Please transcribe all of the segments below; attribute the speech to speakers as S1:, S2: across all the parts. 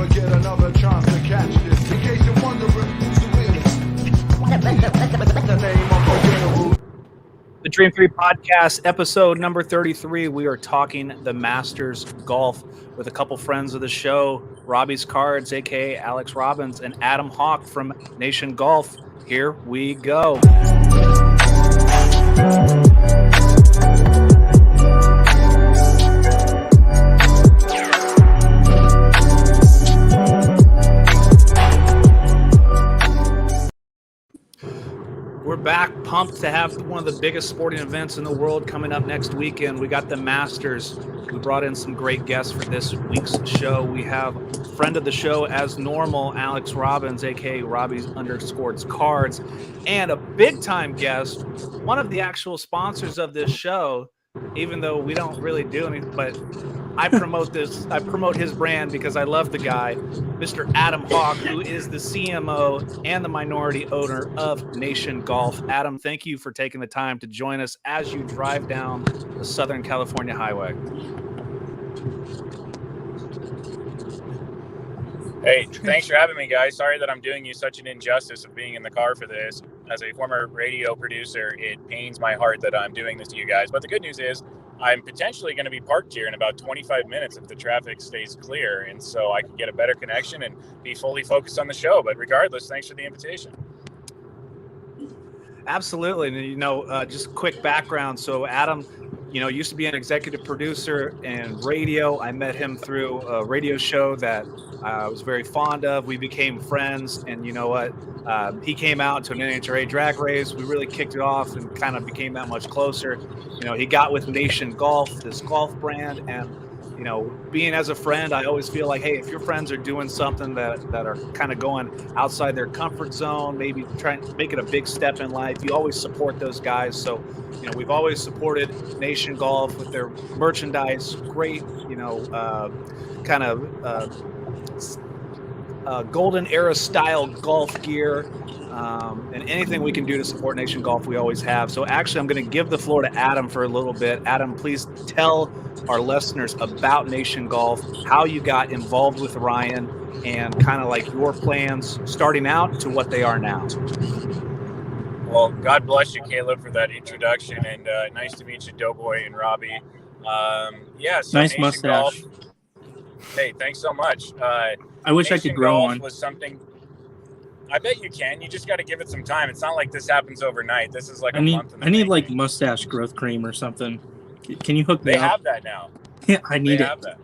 S1: never get another chance to catch this. In case you're wondering who's the realest, the name of the winner.
S2: The Dream 3 Podcast, episode number 33. We are talking the Masters Golf with a couple friends of the show, Robbie's Cards, a.k.a. Alex Robbins, and Adam Hawk from Nation Golf. Here we go. We're back, pumped to have one of the biggest sporting events in the world coming up next weekend. We got the Masters. We brought in some great guests for this week's show. We have friend of the show, as normal, Alex Robbins, a.k.a. Robbie_Cards, and a big-time guest, one of the actual sponsors of this show, even though we don't really do anything, but I promote his brand because I love the guy, Mr. Adam Hawk, who is the CMO and the minority owner of Nation Golf. Adam, thank you for taking the time to join us as you drive down the Southern California highway.
S3: Hey, thanks for having me, guys. Sorry that I'm doing you such an injustice of being in the car for this. As a former radio producer, it pains my heart that I'm doing this to you guys. But the good news is I'm potentially going to be parked here in about 25 minutes if the traffic stays clear. And so I can get a better connection and be fully focused on the show. But regardless, thanks for the invitation.
S2: Absolutely. And, just quick background. So Adam, used to be an executive producer in radio. I met him through a radio show that I was very fond of. We became friends. And you know what? He came out to an NHRA drag race. We really kicked it off and kind of became that much closer. He got with Nation Golf, this golf brand. And, being as a friend, I always feel like, hey, if your friends are doing something that are kind of going outside their comfort zone, maybe trying to make it a big step in life, you always support those guys. So, we've always supported Nation Golf with their merchandise, great, golden era style golf gear, and anything we can do to support Nation Golf, we always have. So actually, I'm going to give the floor to Adam for a little bit. Adam, please tell our listeners about Nation Golf, how you got involved with Ryan, and kind of like your plans starting out to what they are now.
S3: Well, God bless you, Caleb, for that introduction, and nice to meet you, Doughboy and Robbie. So
S4: nice
S3: Nation
S4: mustache.
S3: Golf, hey, thanks so much.
S4: I wish
S3: Nation
S4: I could grow
S3: Golf
S4: one.
S3: Was something. I bet you can. You just got to give it some time. It's not like this happens overnight. This is like a month.
S4: I need like mustache growth cream or something. Can you hook me up?
S3: They have that now.
S4: Yeah, I need
S3: They
S4: it.
S3: have that.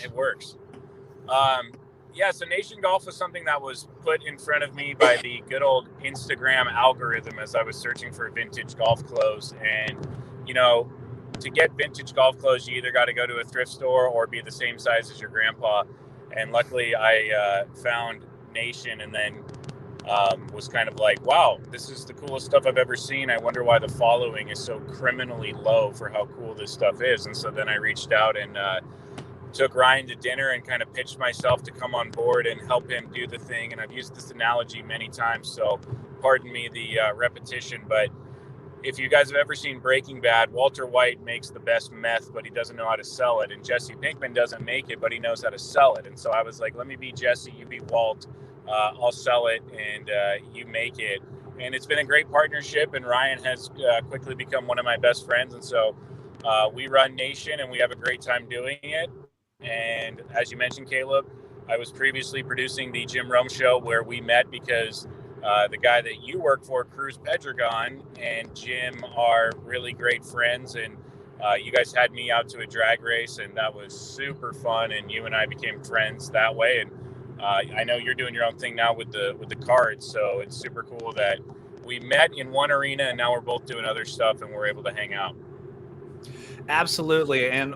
S3: It works. So Nation Golf was something that was put in front of me by the good old Instagram algorithm as I was searching for vintage golf clothes. And, to get vintage golf clothes, you either got to go to a thrift store or be the same size as your grandpa. And luckily I found Nation and then was kind of like, wow, this is the coolest stuff I've ever seen. I wonder why the following is so criminally low for how cool this stuff is. And so then I reached out and took Ryan to dinner and kind of pitched myself to come on board and help him do the thing. And I've used this analogy many times, so pardon me the repetition, but if you guys have ever seen Breaking Bad, Walter White makes the best meth, but he doesn't know how to sell it. And Jesse Pinkman doesn't make it, but he knows how to sell it. And so I was like, let me be Jesse, you be Walt. I'll sell it and you make it. And it's been a great partnership. And Ryan has quickly become one of my best friends. And so we run Nation and we have a great time doing it. And as you mentioned, Caleb, I was previously producing the Jim Rome show where we met because the guy that you work for, Cruz Pedregon, and Jim are really great friends. And you guys had me out to a drag race, and that was super fun. And you and I became friends that way. And I know you're doing your own thing now with the cards, so it's super cool that we met in one arena, and now we're both doing other stuff, and we're able to hang out.
S2: Absolutely. And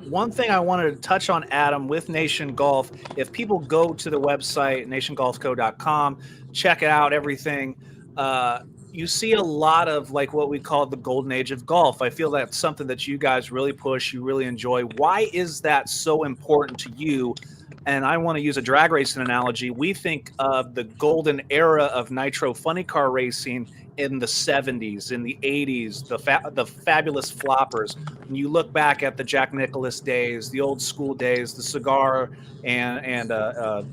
S2: one thing I wanted to touch on, Adam, with Nation Golf, if people go to the website, nationgolfco.com, check out everything, you see a lot of like what we call the golden age of golf. I feel that's something that you guys really push, you really enjoy. Why is that so important to you? And I want to use a drag racing analogy. We think of the golden era of nitro funny car racing in the 70s, in the 80s, the fabulous floppers. When you look back at the Jack Nicklaus days, the old school days, the cigar and a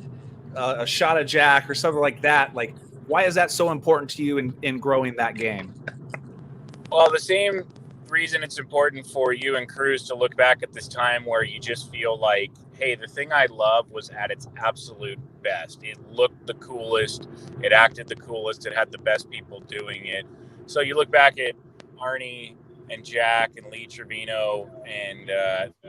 S2: shot of Jack or something like that, like, why is that so important to you in growing that game?
S3: Well, the same reason it's important for you and Cruz to look back at this time where you just feel like, hey, the thing I love was at its absolute best. It looked the coolest. It acted the coolest. It had the best people doing it. So you look back at Arnie and Jack and Lee Trevino and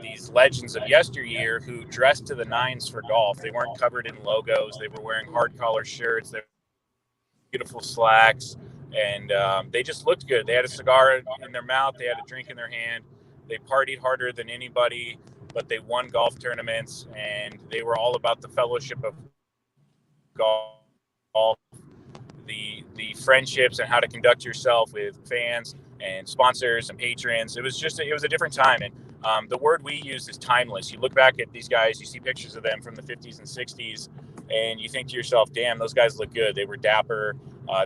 S3: these legends of yesteryear who dressed to the nines for golf. They weren't covered in logos. They were wearing hard collar shirts. They were beautiful slacks. And they just looked good. They had a cigar in their mouth. They had a drink in their hand. They partied harder than anybody, but they won golf tournaments, and they were all about the fellowship of golf, the friendships and how to conduct yourself with fans and sponsors and patrons. It was a different time. And the word we use is timeless. You look back at these guys, you see pictures of them from the 50s and 60s, and you think to yourself, damn, those guys look good. They were dapper.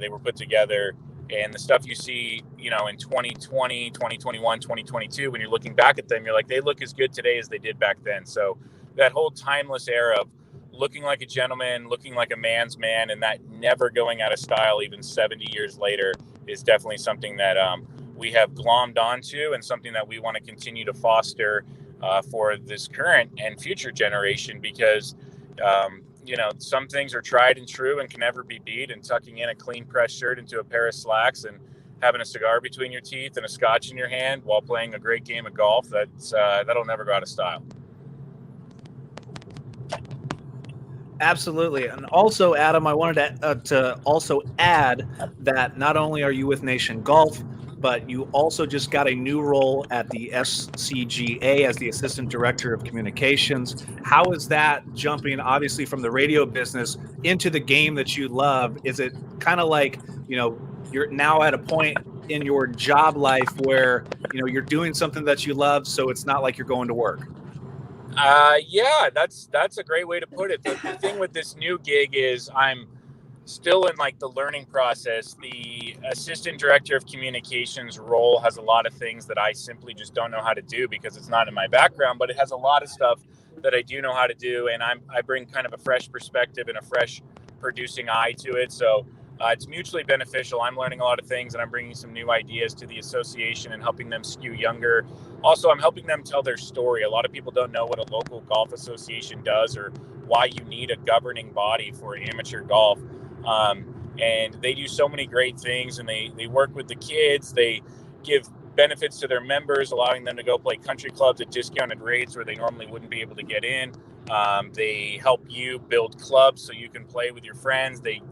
S3: They were put together. And the stuff you see, in 2020, 2021, 2022, when you're looking back at them, you're like, they look as good today as they did back then. So that whole timeless era of looking like a gentleman, looking like a man's man, and that never going out of style even 70 years later is definitely something that we have glommed onto and something that we want to continue to foster for this current and future generation, because some things are tried and true and can never be beat, and tucking in a clean pressed shirt into a pair of slacks and having a cigar between your teeth and a scotch in your hand while playing a great game of golf, that'll never go out of style.
S2: Absolutely. And also, Adam, I wanted to also add that not only are you with Nation Golf, but you also just got a new role at the SCGA as the Assistant Director of Communications. How is that jumping, obviously, from the radio business into the game that you love? Is it kind of like, you're now at a point in your job life where, you're doing something that you love, so it's not like you're going to work?
S3: Yeah, that's a great way to put it. The thing with this new gig is I'm still in the learning process. The Assistant Director of Communications role has a lot of things that I simply just don't know how to do because it's not in my background, but it has a lot of stuff that I do know how to do. And I bring kind of a fresh perspective and a fresh producing eye to it. So it's mutually beneficial. I'm learning a lot of things, and I'm bringing some new ideas to the association and helping them skew younger. Also, I'm helping them tell their story. A lot of people don't know what a local golf association does or why you need a governing body for amateur golf. And they do so many great things, and they work with the kids. They give benefits to their members, allowing them to go play country clubs at discounted rates where they normally wouldn't be able to get in. They help you build clubs so you can play with your friends. They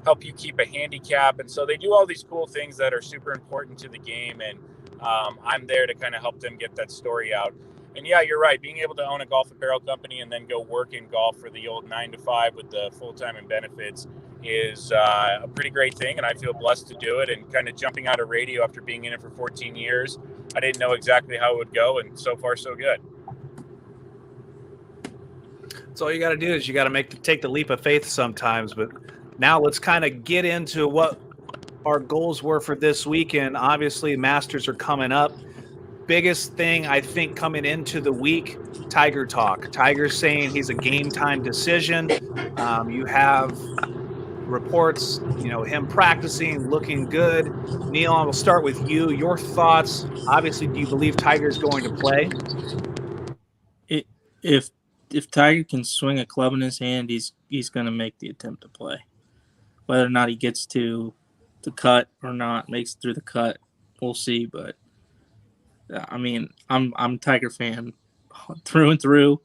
S3: help you keep a handicap. And so they do all these cool things that are super important to the game. And I'm there to kind of help them get that story out. And yeah, you're right. Being able to own a golf apparel company and then go work in golf for the old 9 to 5 with the full-time and benefits is a pretty great thing. And I feel blessed to do it. And kind of jumping out of radio after being in it for 14 years, I didn't know exactly how it would go. And so far, so good.
S2: So all you got to do is you got to take the leap of faith sometimes. But now let's kind of get into what our goals were for this weekend. Obviously, Masters are coming up. Biggest thing, I think, coming into the week, Tiger talk. Tiger's saying he's a game time decision. You have reports, him practicing, looking good. Neil, I will start with you. Your thoughts. Obviously, do you believe Tiger's going to play?
S4: If Tiger can swing a club in his hand, he's going to make the attempt to play. Whether or not he gets to the cut or not, makes it through the cut, we'll see. But I mean, I'm a Tiger fan through and through.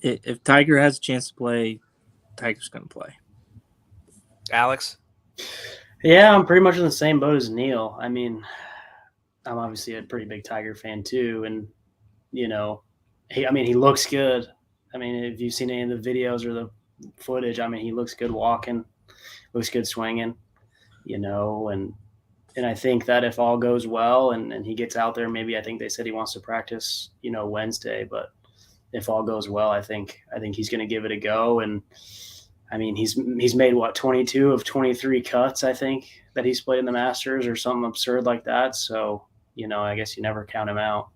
S4: If Tiger has a chance to play, Tiger's going to play.
S2: Alex?
S5: Yeah, I'm pretty much in the same boat as Neil. I mean, I'm obviously a pretty big Tiger fan too, and he looks good. I mean, if you've seen any of the videos or the footage, I mean, he looks good walking, looks good swinging, and I think that if all goes well and he gets out there, maybe I think they said he wants to practice, Wednesday, but if all goes well, I think he's going to give it a go. And I mean, he's made what 22 of 23 cuts, I think, that he's played in the Masters or something absurd like that. So, I guess you never count him out.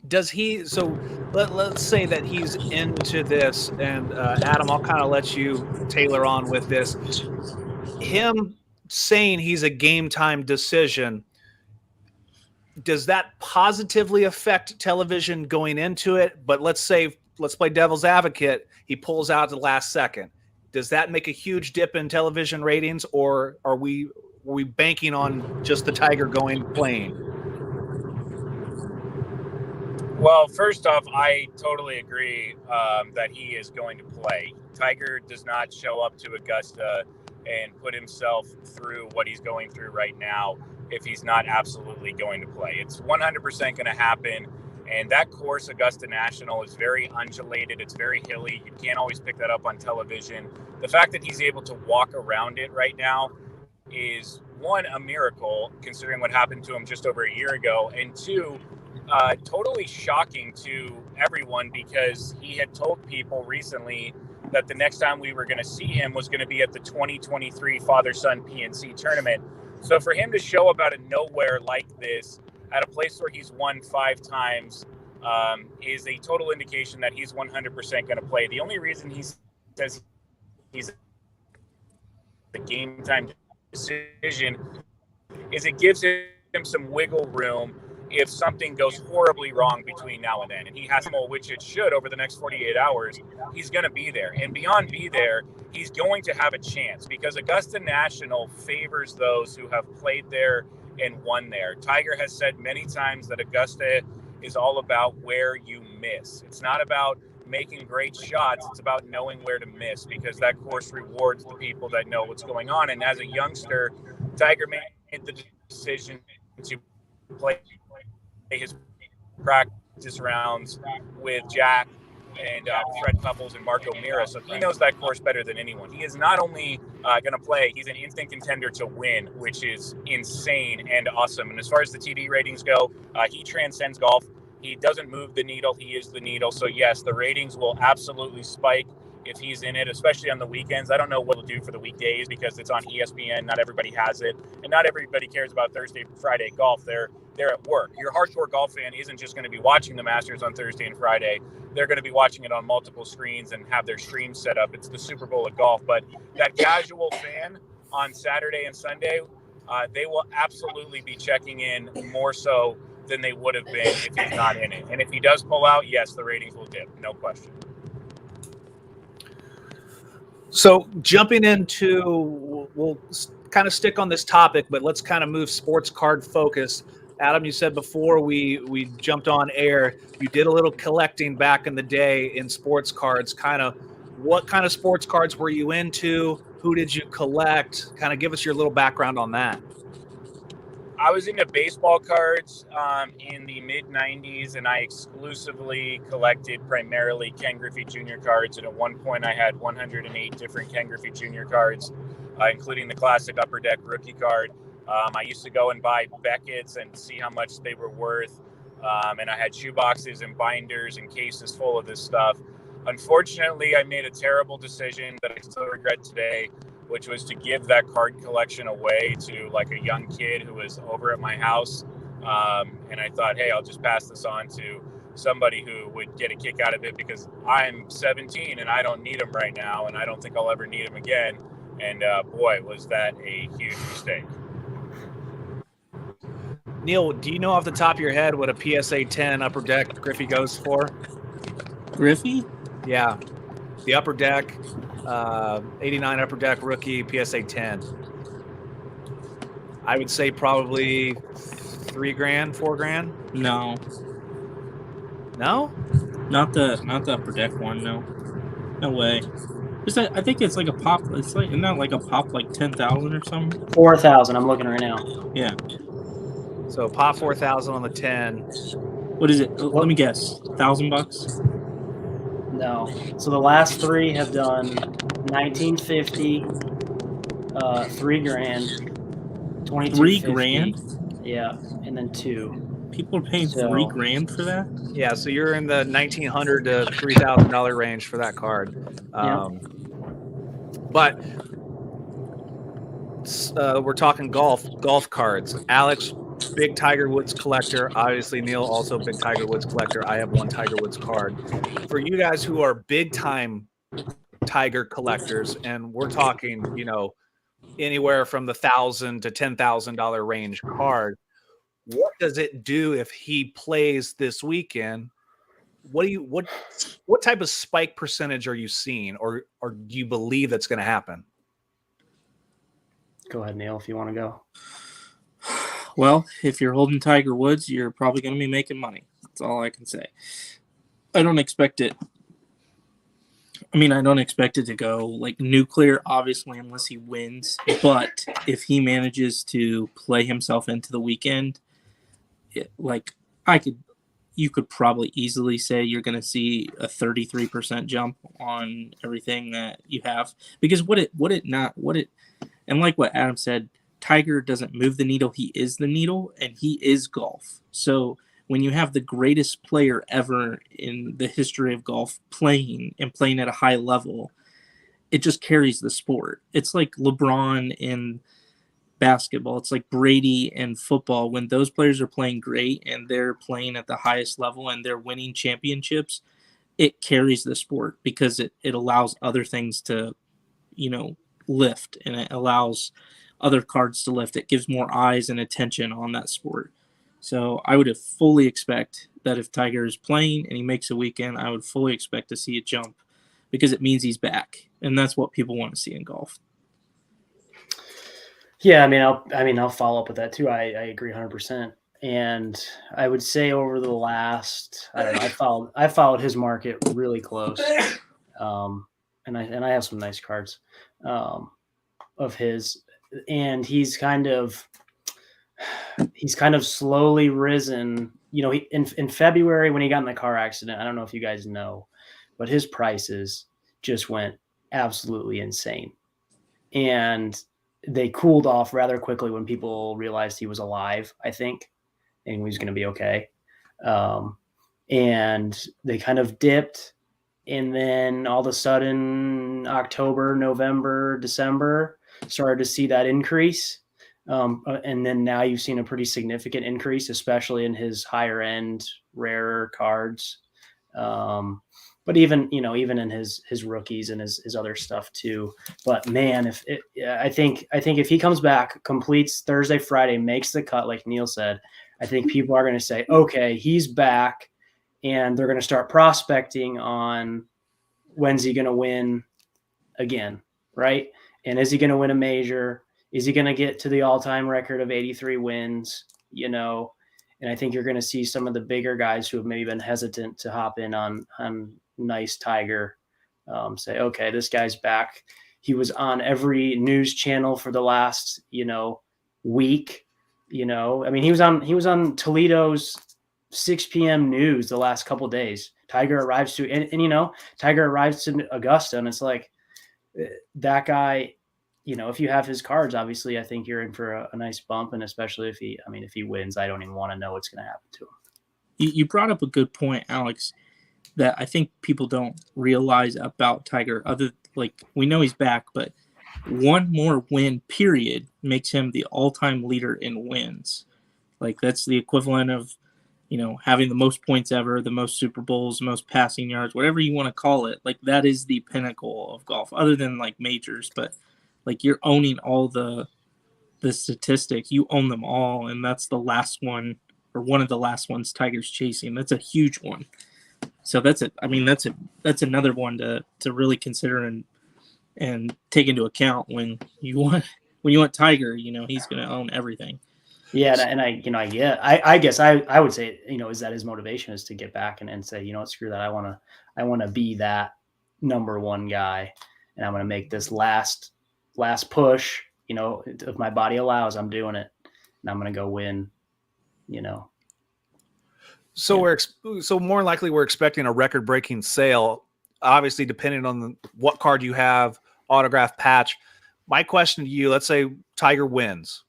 S2: Does he? So let's say that he's into this, and Adam, I'll kind of let you tailor on with this. Him saying he's a game time decision, does that positively affect television going into it? But let's play devil's advocate. He pulls out at the last second. Does that make a huge dip in television ratings, or are we banking on just the Tiger playing?
S3: Well, first off, I totally agree that he is going to play. Tiger does not show up to Augusta and put himself through what he's going through right now if he's not absolutely going to play. It's 100% going to happen. And that course, Augusta National, is very undulated. It's very hilly. You can't always pick that up on television. The fact that he's able to walk around it right now is, one, a miracle, considering what happened to him just over a year ago, and two, totally shocking to everyone, because he had told people recently that the next time we were going to see him was going to be at the 2023 Father-Son PNC tournament. So for him to show up out of nowhere like this at a place where he's won 5 times is a total indication that he's 100% going to play. The only reason he says he's the game time decision is it gives him some wiggle room if something goes horribly wrong between now and then. And he has to, which it should over the next 48 hours, he's going to be there. And beyond be there, he's going to have a chance, because Augusta National favors those who have played there and won there. Tiger has said many times that Augusta is all about where you miss. It's not about making great shots. It's about knowing where to miss, because that course rewards the people that know what's going on. And as a youngster, Tiger made the decision to play his practice rounds with Jack and Fred Couples and Marco Mira. So he knows that course better than anyone. He is not only going to play, he's an instant contender to win, which is insane and awesome. And as far as the TV ratings go, he transcends golf. He doesn't move the needle. He is the needle. So yes, the ratings will absolutely spike if he's in it, especially on the weekends. I don't know what he'll do for the weekdays because it's on ESPN. Not everybody has it, and not everybody cares about Thursday, Friday golf. They're at work. Your hardcore golf fan isn't just going to be watching the Masters on Thursday and Friday. They're going to be watching it on multiple screens and have their streams set up. It's the Super Bowl of golf. But that casual fan on Saturday and Sunday, they will absolutely be checking in more so than they would have been if he's not in it. And if he does pull out, yes, the ratings will dip, no question.
S2: So jumping into, we'll kind of stick on this topic, but let's kind of move sports card focus. Adam, you said before we jumped on air, you did a little collecting back in the day in sports cards. What kind of sports cards were you into? Who did you collect? Kind of give us your little background on that.
S3: I was into baseball cards in the mid-'90s, and I exclusively collected primarily Ken Griffey Jr. cards. And at one point, I had 108 different Ken Griffey Jr. cards, including the classic Upper Deck rookie card. I used to go and buy Beckett's and see how much they were worth. And I had shoe boxes and binders and cases full of this stuff. Unfortunately, I made a terrible decision that I still regret today, which was to give that card collection away to like a young kid who was over at my house. And I thought, hey, I'll just pass this on to somebody who would get a kick out of it, because I'm 17 and I don't need them right now. And I don't think I'll ever need them again. And boy, was that a huge mistake.
S2: Neil, do you know off the top of your head what a PSA 10 Upper Deck Griffey goes for?
S4: Griffey?
S2: Yeah. The Upper Deck, 89 Upper Deck rookie, PSA 10. I would say probably $3,000, $4,000.
S4: No.
S2: No?
S4: Not the Upper Deck one, no. No way. I think it's like a pop. It's like, isn't that like a pop like 10,000 or something?
S5: 4,000. I'm looking right now.
S4: Yeah.
S2: So pop 4,000 on the 10.
S4: What is it? Let me guess. $1,000?
S5: No. So the last three have done 1950, $3,000, 2250.
S4: $3,000?
S5: Yeah, and then 2.
S4: People are paying $3,000 for that?
S2: Yeah, so you're in the $1,900 to $3,000 range for that card.
S5: Yeah.
S2: But we're talking golf cards. Alex, big Tiger Woods collector. Obviously, Neil, also big Tiger Woods collector. I have one Tiger Woods card. For you guys who are big time Tiger collectors, and we're talking, anywhere from the $1,000 to $10,000 range card, what does it do if he plays this weekend? What type of spike percentage are you seeing, or do you believe that's going to happen?
S5: Go ahead, Neil, if you want to go.
S4: Well, if you're holding Tiger Woods, you're probably going to be making money. That's all I can say. I don't expect it. I don't expect it to go like nuclear, obviously, unless he wins. But if he manages to play himself into the weekend, you could probably easily say you're going to see a 33% jump on everything that you have. Because and like what Adam said, Tiger doesn't move the needle. He is the needle, and he is golf. So when you have the greatest player ever in the history of golf playing at a high level, it just carries the sport. It's like LeBron in basketball. It's like Brady in football. When those players are playing great and they're playing at the highest level and they're winning championships, it carries the sport because it allows other things to, lift, and it allows other cards to lift. It gives more eyes and attention on that sport. So I would fully expect that if Tiger is playing and he makes a weekend, I would fully expect to see a jump because it means he's back, and that's what people want to see in golf.
S5: Yeah, I'll follow up with that too. I agree 100%. And I would say over the last, I don't know, I followed his market really close. And I have some nice cards of his, and he's kind of slowly risen. In February when he got in the car accident, I don't know if you guys know, but his prices just went absolutely insane. And they cooled off rather quickly when people realized he was alive, I think, and he was going to be okay. And they kind of dipped. And then all of a sudden, October, November, December, started to see that increase. And then now you've seen a pretty significant increase, especially in his higher end, rarer cards. But even in his rookies and his other stuff too. But man, I think if he comes back, completes Thursday, Friday, makes the cut, like Neil said, I think people are going to say, okay, he's back, and they're going to start prospecting on when's he going to win again, right? And is he going to win a major? Is he going to get to the all-time record of 83 wins? And I think you're going to see some of the bigger guys who have maybe been hesitant to hop in on nice Tiger say, okay, this guy's back. He was on every news channel for the last, week. He was on Toledo's 6 p.m. news the last couple of days. Tiger arrives Tiger arrives to Augusta, and it's like that guy. If you have his cards, obviously, I think you're in for a nice bump, and especially if he wins, I don't even want to know what's going to happen to him.
S4: You brought up a good point, Alex, that I think people don't realize about Tiger. We know he's back, but one more win period makes him the all-time leader in wins. That's the equivalent of, having the most points ever, the most Super Bowls, the most passing yards, whatever you want to call it. That is the pinnacle of golf, other than majors. But you're owning all the statistics. You own them all, and that's the last one, or one of the last ones Tiger's chasing. That's a huge one. So that's another one to really consider and take into account when you want Tiger. He's going to own everything.
S5: Yeah, and I guess I would say, is that his motivation is to get back and say, screw that. I want to be that number one guy, and I'm going to make this last push. If my body allows, I'm doing it, and I'm going to go win.
S2: So so more likely we're expecting a record-breaking sale. Obviously, depending on what card you have, autograph, patch. My question to you: let's say Tiger wins.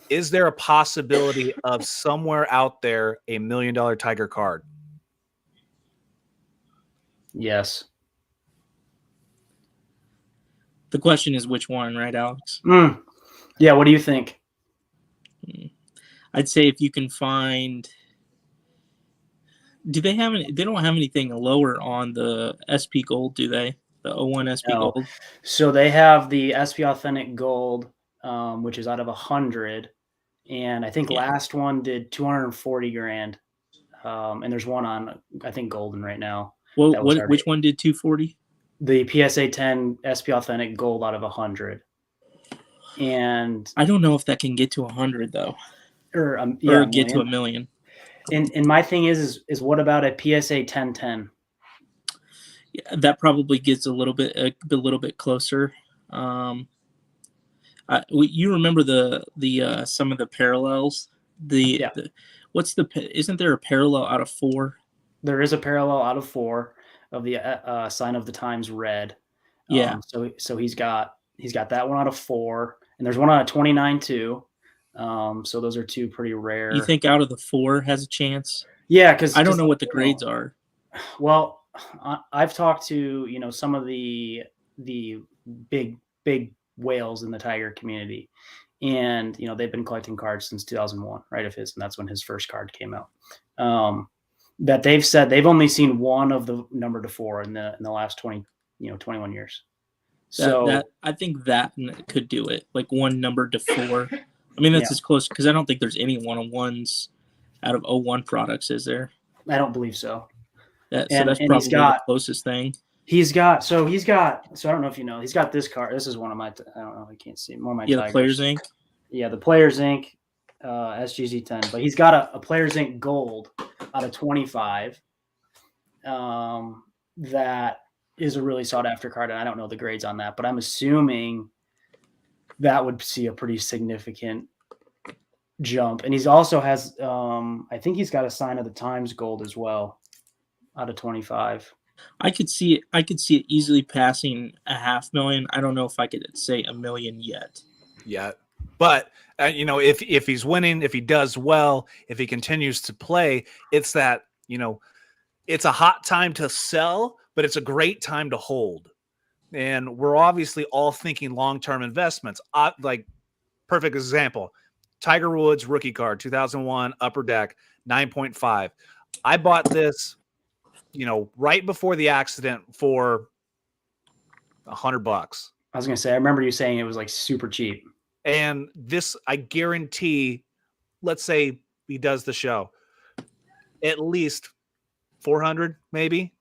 S2: Is there a possibility of somewhere out there $1 million Tiger card?
S5: Yes.
S4: The question is which one, right, Alex?
S5: Yeah. What do you think?
S4: I'd say if you can find. Do they have any? They don't have anything lower on the SP Gold, do they? The 01 SP
S5: No.
S4: Gold.
S5: So they have the SP Authentic Gold, which is out of 100, and I think last one did 240 grand. And there's one on, I think, Golden right now.
S4: Well, which one did 240?
S5: The PSA 10 SP Authentic Gold out of 100. And
S4: I don't know if that can get to 100 though,
S5: or
S4: get to $1 million.
S5: And my thing is what about a PSA 1010?
S4: Yeah, that probably gets a little bit closer. You remember the some of the parallels? Isn't there a parallel out of 4?
S5: There is a parallel out of 4 of the sign of the times red.
S4: Yeah.
S5: So he's got that one out of 4, and there's one out of 29 too. So those are 2 pretty rare.
S4: You think out of the 4 has a chance?
S5: Yeah, because
S4: I don't know what the grades are.
S5: Well, I've talked to some of the big whales in the Tiger community, and they've been collecting cards since 2001, right? Of his, and that's when his first card came out. That they've said they've only seen one of the number to 4 in the last 21 years. So
S4: I think that could do it, like one number to 4. I mean, that's as close, because I don't think there's any 1-on-1s out of 01 products, is there?
S5: I don't believe so.
S4: So that's probably the closest thing.
S5: I don't know if you know, he's got this card. This is one of my, I don't know, I can't see more of my Tigers.
S4: The Players Inc.
S5: Yeah, the Players Inc. SGZ 10, but he's got a Players Inc. Gold out of 25. That is a really sought after card, and I don't know the grades on that, but I'm assuming that would see a pretty significant jump. And he's also has, I think he's got a sign of the times Gold as well, out of 25.
S4: I could see it easily passing $500,000. I don't know if I could say $1 million yet.
S2: Yeah, but if he's winning, if he does well, if he continues to play, it's that it's a hot time to sell, but it's a great time to hold. And we're obviously all thinking long-term investments. Like, perfect example, Tiger Woods rookie card, 2001 Upper Deck, 9.5. I bought this, right before the accident for $100.
S5: I was going to say, I remember you saying it was like super cheap.
S2: And this, I guarantee, let's say he does the show, at least 400, maybe.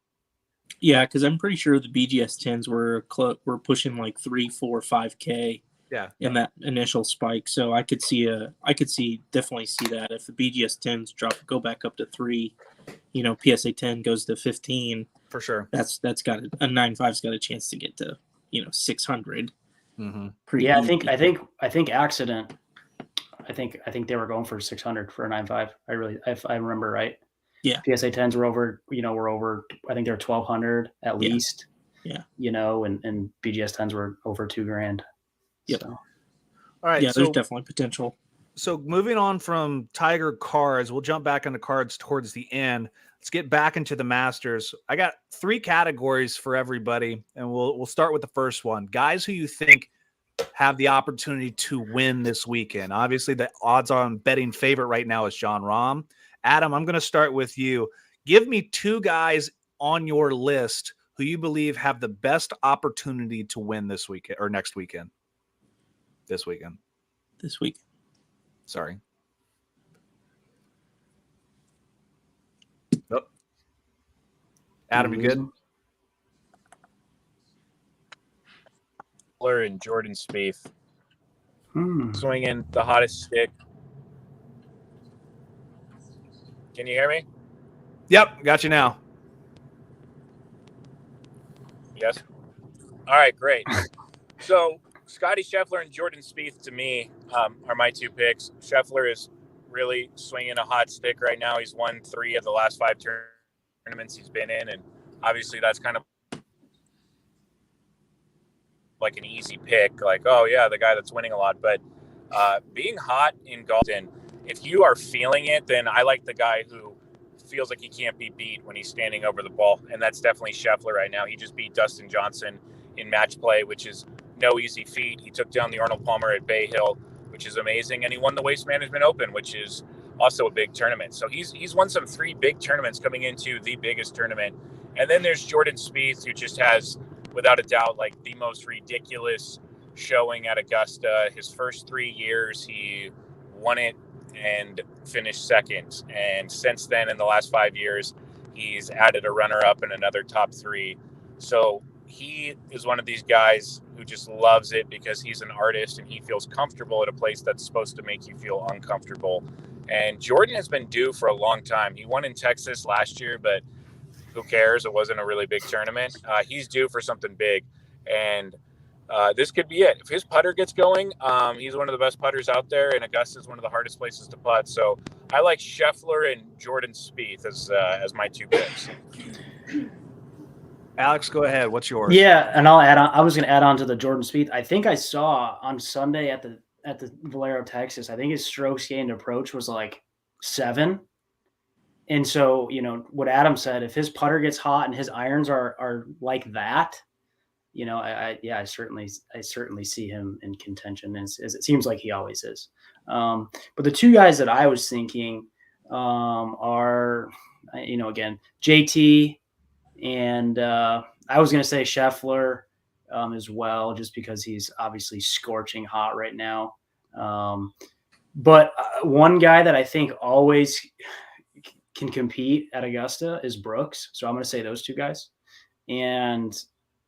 S4: Yeah, because I'm pretty sure the BGS 10s were pushing like 3, 4, 5K.
S2: Yeah.
S4: In that initial spike, so I could definitely see that if the BGS 10s go back up to 3, PSA 10 goes to 15
S2: for sure.
S4: That's got a 9.5's got a chance to get to 600.
S2: Mm-hmm.
S5: Yeah, I think Accident. I think they were going for 600 for a 9.5. If I remember right.
S4: Yeah.
S5: PSA 10s were over. Were over. I think they were 1,200 at least.
S4: Yeah.
S5: And BGS 10s were over $2,000.
S4: Yep.
S5: So.
S2: All right.
S4: Yeah, there's definitely potential.
S2: So moving on from Tiger cards, we'll jump back into cards towards the end. Let's get back into the Masters. I got 3 categories for everybody, and we'll start with the first one. Guys who you think have the opportunity to win this weekend. Obviously, the odds-on betting favorite right now is Jon Rahm. Adam, I'm going to start with you. Give me 2 guys on your list who you believe have the best opportunity to win this weekend or next weekend. This week. Sorry. Oh. Adam, you good?
S3: And Jordan Spieth swinging the hottest stick. Can you hear me?
S2: Yep, got you now.
S3: Yes. All right, great. So Scotty Scheffler and Jordan Spieth, to me, are my 2 picks. Scheffler is really swinging a hot stick right now. He's won 3 of the last 5 tournaments he's been in, and obviously that's kind of like an easy pick. Like, oh yeah, the guy that's winning a lot. But being hot in golf, and if you are feeling it, then I like the guy who feels like he can't be beat when he's standing over the ball, and that's definitely Scheffler right now. He just beat Dustin Johnson in match play, which is no easy feat. He took down the Arnold Palmer at Bay Hill, which is amazing, and he won the Waste Management Open, which is also a big tournament. So he's won some 3 big tournaments coming into the biggest tournament. And then there's Jordan Spieth, who just has, without a doubt, like the most ridiculous showing at Augusta. His first 3 years, he won it and finished second. And since then, in the last 5 years, he's added a runner-up and another top 3. So he is one of these guys who just loves it because he's an artist and he feels comfortable at a place that's supposed to make you feel uncomfortable. And Jordan has been due for a long time. He won in Texas last year, but who cares? It wasn't a really big tournament. He's due for something big. And this could be it. If his putter gets going, he's one of the best putters out there, and Augusta is one of the hardest places to putt. So I like Scheffler and Jordan Spieth as my 2 picks.
S2: Alex, go ahead. What's yours?
S5: Yeah, and I'll add on. I was going to add on to the Jordan Spieth. I think I saw on Sunday at the Valero, Texas, I think his strokes gained approach was like 7. And so, what Adam said, if his putter gets hot and his irons are like that, I certainly see him in contention, as it seems like he always is. But the 2 guys that I was thinking are, again, JT, and I was going to say Scheffler as well, just because he's obviously scorching hot right now. But one guy that I think always can compete at Augusta is Brooks. So I'm going to say those 2 guys. And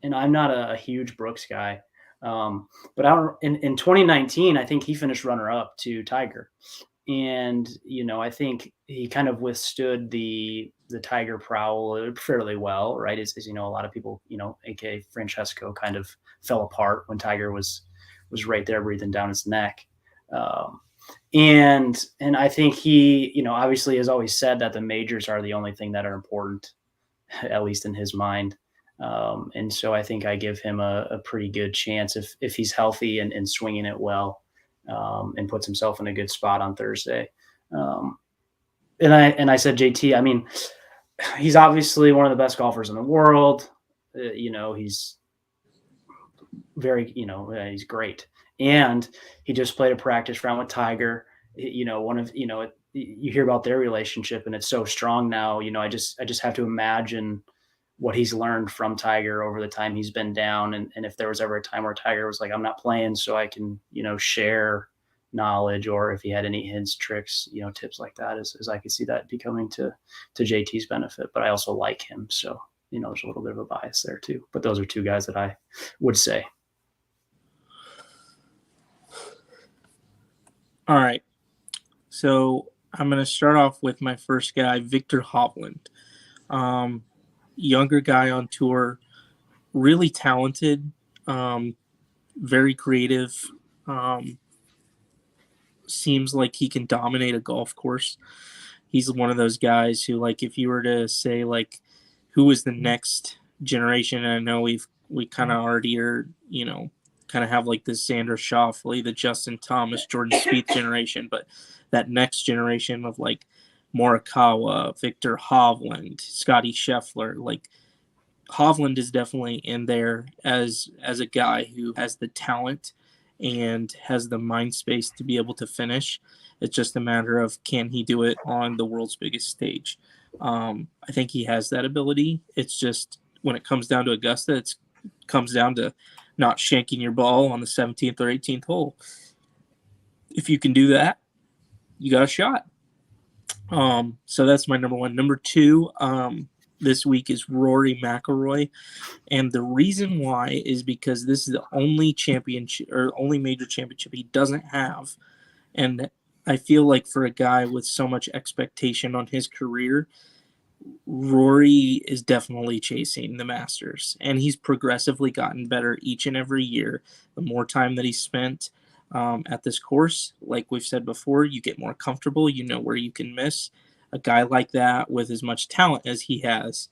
S5: I'm not a huge Brooks guy. But in 2019, I think he finished runner-up to Tiger. And, I think he kind of withstood the Tiger prowl fairly well, right? As a lot of people, aka Francesco, kind of fell apart when Tiger was right there breathing down his neck. And I think he, obviously has always said that the majors are the only thing that are important, at least in his mind. And so I think I give him a pretty good chance if he's healthy and swinging it well, and puts himself in a good spot on Thursday. And I said JT. I mean, he's obviously one of the best golfers in the world. He's very, he's great, and he just played a practice round with Tiger. You hear about their relationship, and it's so strong now. I just have to imagine what he's learned from Tiger over the time he's been down. And if there was ever a time where Tiger was like, I'm not playing so I can, share knowledge, or if he had any hints, tricks, tips like that, as I could see that becoming to JT's benefit. But I also like him. So, there's a little bit of a bias there too. But those are 2 guys that I would say.
S4: All right. So I'm going to start off with my first guy, Viktor Hovland. Younger guy on tour, really talented, very creative. Seems like he can dominate a golf course. He's one of those guys who, like, if you were to say, like, who is the next generation, and I know we kind of already are, kind of have like the Xander Schauffele, the Justin Thomas, Jordan Spieth generation, but that next generation of like Morikawa, Viktor Hovland, Scotty Scheffler, like Hovland is definitely in there as a guy who has the talent and has the mind space to be able to finish. It's just a matter of, can he do it on the world's biggest stage? I think he has that ability. It's just when it comes down to Augusta, it comes down to not shanking your ball on the 17th or 18th hole. If you can do that, you got a shot. So that's my number 1. Number 2, this week is Rory McIlroy. And the reason why is because this is the only championship or only major championship he doesn't have. And I feel like for a guy with so much expectation on his career, Rory is definitely chasing the Masters, and he's progressively gotten better each and every year. The more time that he spent at this course, like we've said before, you get more comfortable. You know where you can miss. A guy like that with as much talent as he has,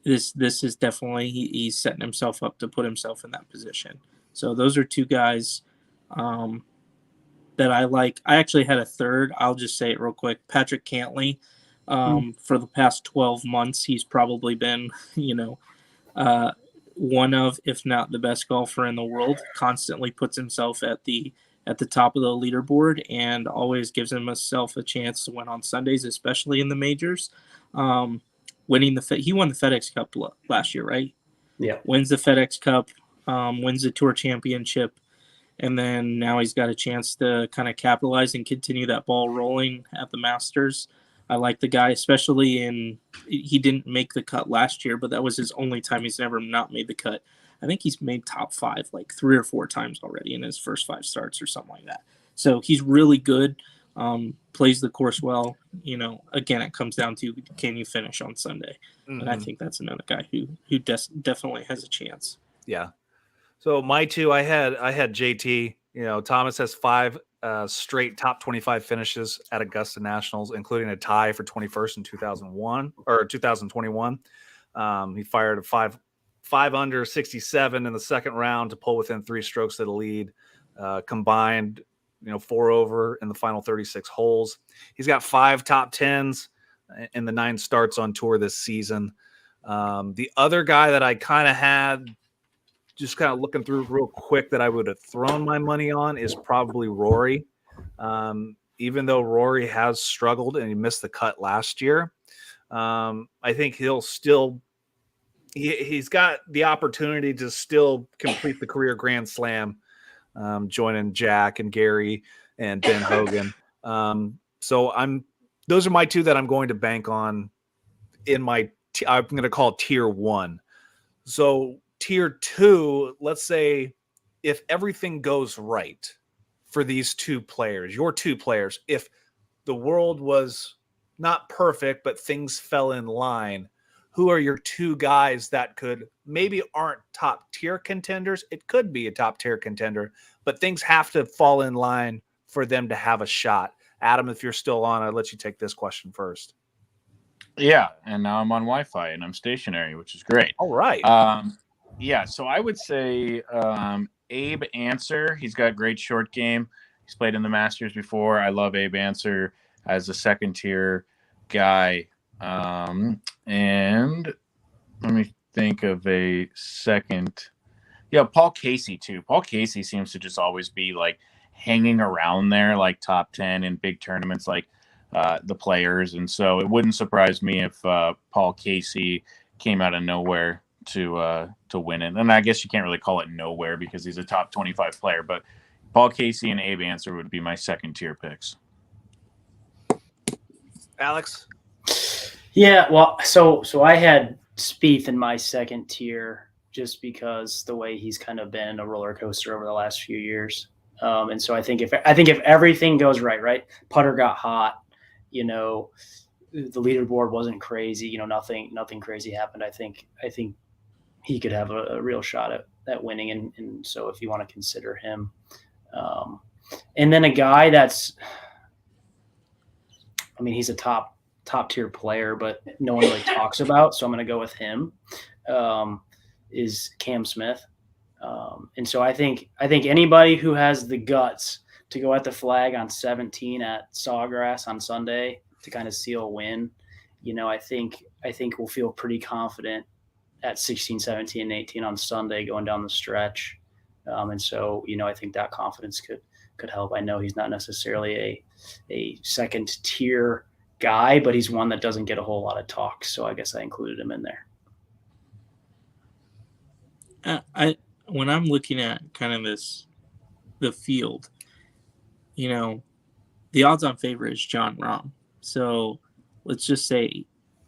S4: this is definitely he's setting himself up to put himself in that position. So those are 2 guys that I like. I actually had a third. I'll just say it real quick. Patrick Cantley. For the past 12 months, he's probably been, one of, if not the best golfer in the world, constantly puts himself at the top of the leaderboard and always gives himself a chance to win on Sundays, especially in the majors. He won the FedEx Cup last year, right?
S5: Yeah.
S4: Wins the FedEx Cup, wins the Tour Championship, and then now he's got a chance to kind of capitalize and continue that ball rolling at the Masters. I like the guy, especially he didn't make the cut last year, but that was his only time he's never not made the cut. I think he's made top 5 like 3 or 4 times already in his first 5 starts or something like that. So he's really good, plays the course well. Again, it comes down to, can you finish on Sunday? Mm-hmm. And I think that's another guy who definitely has a chance.
S2: Yeah. So my 2, I had JT. Thomas has 5 straight top 25 finishes at Augusta Nationals, including a tie for 21st in 2021. He fired a 5 under 67 in the second round to pull within 3 strokes of the lead. Combined, 4 over in the final 36 holes. He's got 5 top 10s in the 9 starts on tour this season. The other guy that I kind of had, just kind of looking through real quick, that I would have thrown my money on is probably Rory. Even though Rory has struggled and he missed the cut last year, I think he'll still he's got the opportunity to still complete the career Grand Slam, joining Jack and Gary and Ben Hogan. So those are my 2 that I'm going to bank on in my I'm going to call tier 1. So tier 2, let's say if everything goes right for these 2 players, your 2 players, if the world was not perfect, but things fell in line, who are your 2 guys that maybe aren't top tier contenders? It could be a top tier contender, but things have to fall in line for them to have a shot. Adam, if you're still on, I'll let you take this question first.
S6: Yeah. And now I'm on Wi-Fi and I'm stationary, which is great.
S2: All right.
S6: Yeah, so I would say Abe Answer. He's got great short game. He's played in the Masters before. I love Abe Answer as a second-tier guy. And let me think of a second. Yeah, Paul Casey, too. Paul Casey seems to just always be, like, hanging around there, like, top 10 in big tournaments, like the Players. And so it wouldn't surprise me if Paul Casey came out of nowhere to win it. And I guess you can't really call it nowhere because he's a top 25 player, but Paul Casey and Abe Answer would be my second tier picks.
S2: Alex?
S5: Yeah, well, so I had Spieth in my second tier just because the way he's kind of been a roller coaster over the last few years. And so I think if everything goes right, putter got hot, the leaderboard wasn't crazy, nothing crazy happened. I think he could have a real shot at winning. And so if you want to consider him, and then a guy he's a top tier player, but no one really talks about. So I'm going to go with him, is Cam Smith. And so I think anybody who has the guts to go at the flag on 17 at Sawgrass on Sunday to kind of seal a win, I think we'll feel pretty confident at 16, 17, and 18 on Sunday going down the stretch. And so, I think that confidence could help. I know he's not necessarily a second tier guy, but he's one that doesn't get a whole lot of talk. So I guess I included him in there.
S4: When I'm looking at kind of the field, the odds-on favorite is Jon Rahm. So let's just say,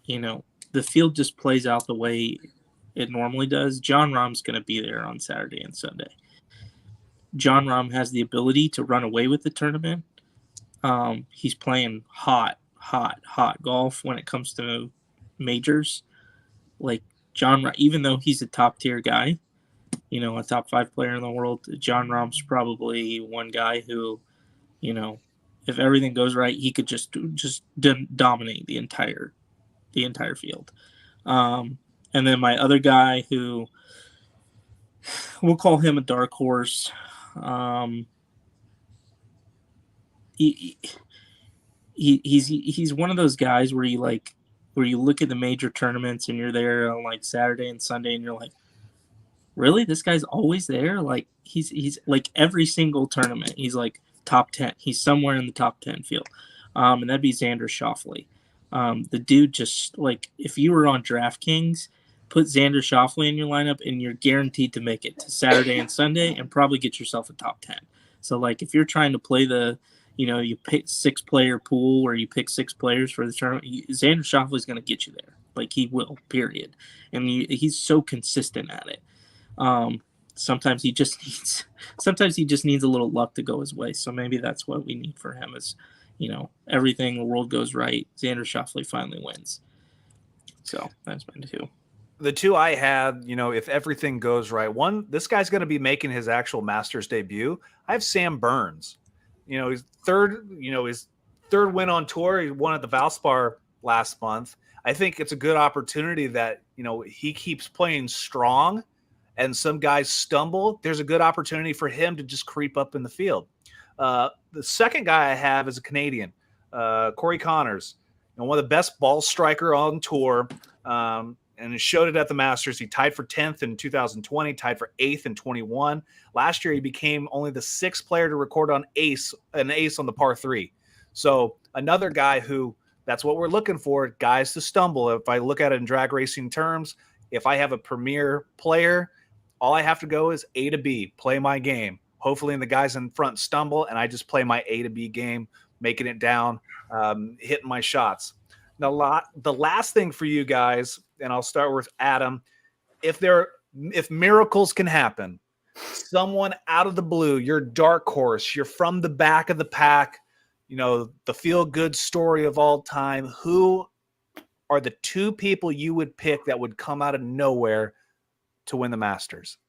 S4: the field just plays out the way it normally does. Jon Rahm's going to be there on Saturday and Sunday. Jon Rahm has the ability to run away with the tournament. He's playing hot golf when it comes to majors. Like Jon Rahm, even though he's a top-tier guy, a top 5 player in the world, Jon Rahm's probably one guy who, if everything goes right, he could just dominate the entire field. And then my other guy, who we'll call him a dark horse, he's one of those guys where you look at the major tournaments and you're there on like Saturday and Sunday and you're like, really, this guy's always there. Like he's like every single tournament, he's like top 10. He's somewhere in the top 10 field, and that'd be Xander Schauffele. The dude just like if you were on DraftKings, put Xander Schauffele in your lineup, and you're guaranteed to make it to Saturday and Sunday, and probably get yourself a top 10. So like if you're trying to play the you pick 6-player pool where you pick 6 players for the tournament, Xander Schauffele is going to get you there. Like he will, period. And he's so consistent at it. Sometimes he just needs a little luck to go his way. So maybe that's what we need for him is, everything the world goes right. Xander Schauffele finally wins. So that's my 2.
S2: The 2 I had, if everything goes right, this guy's going to be making his actual Masters debut. I have Sam Burns. His third win on tour. He won at the Valspar last month. I think it's a good opportunity that, he keeps playing strong and some guys stumble. There's a good opportunity for him to just creep up in the field. The second guy I have is a Canadian, Cory Connors, one of the best ball striker on tour. And he showed it at the Masters. He tied for 10th in 2020, tied for 8th in 21. Last year, he became only the 6th player to record an ace on the par 3. So another guy who, that's what we're looking for, guys to stumble. If I look at it in drag racing terms, if I have a premier player, all I have to go is A to B, play my game. Hopefully the guys in front stumble, and I just play my A to B game, making it down, hitting my shots. Now, the last thing for you guys, and I'll start with Adam. If miracles can happen, someone out of the blue, you're dark horse, you're from the back of the pack, the feel-good story of all time, who are the 2 people you would pick that would come out of nowhere to win the Masters?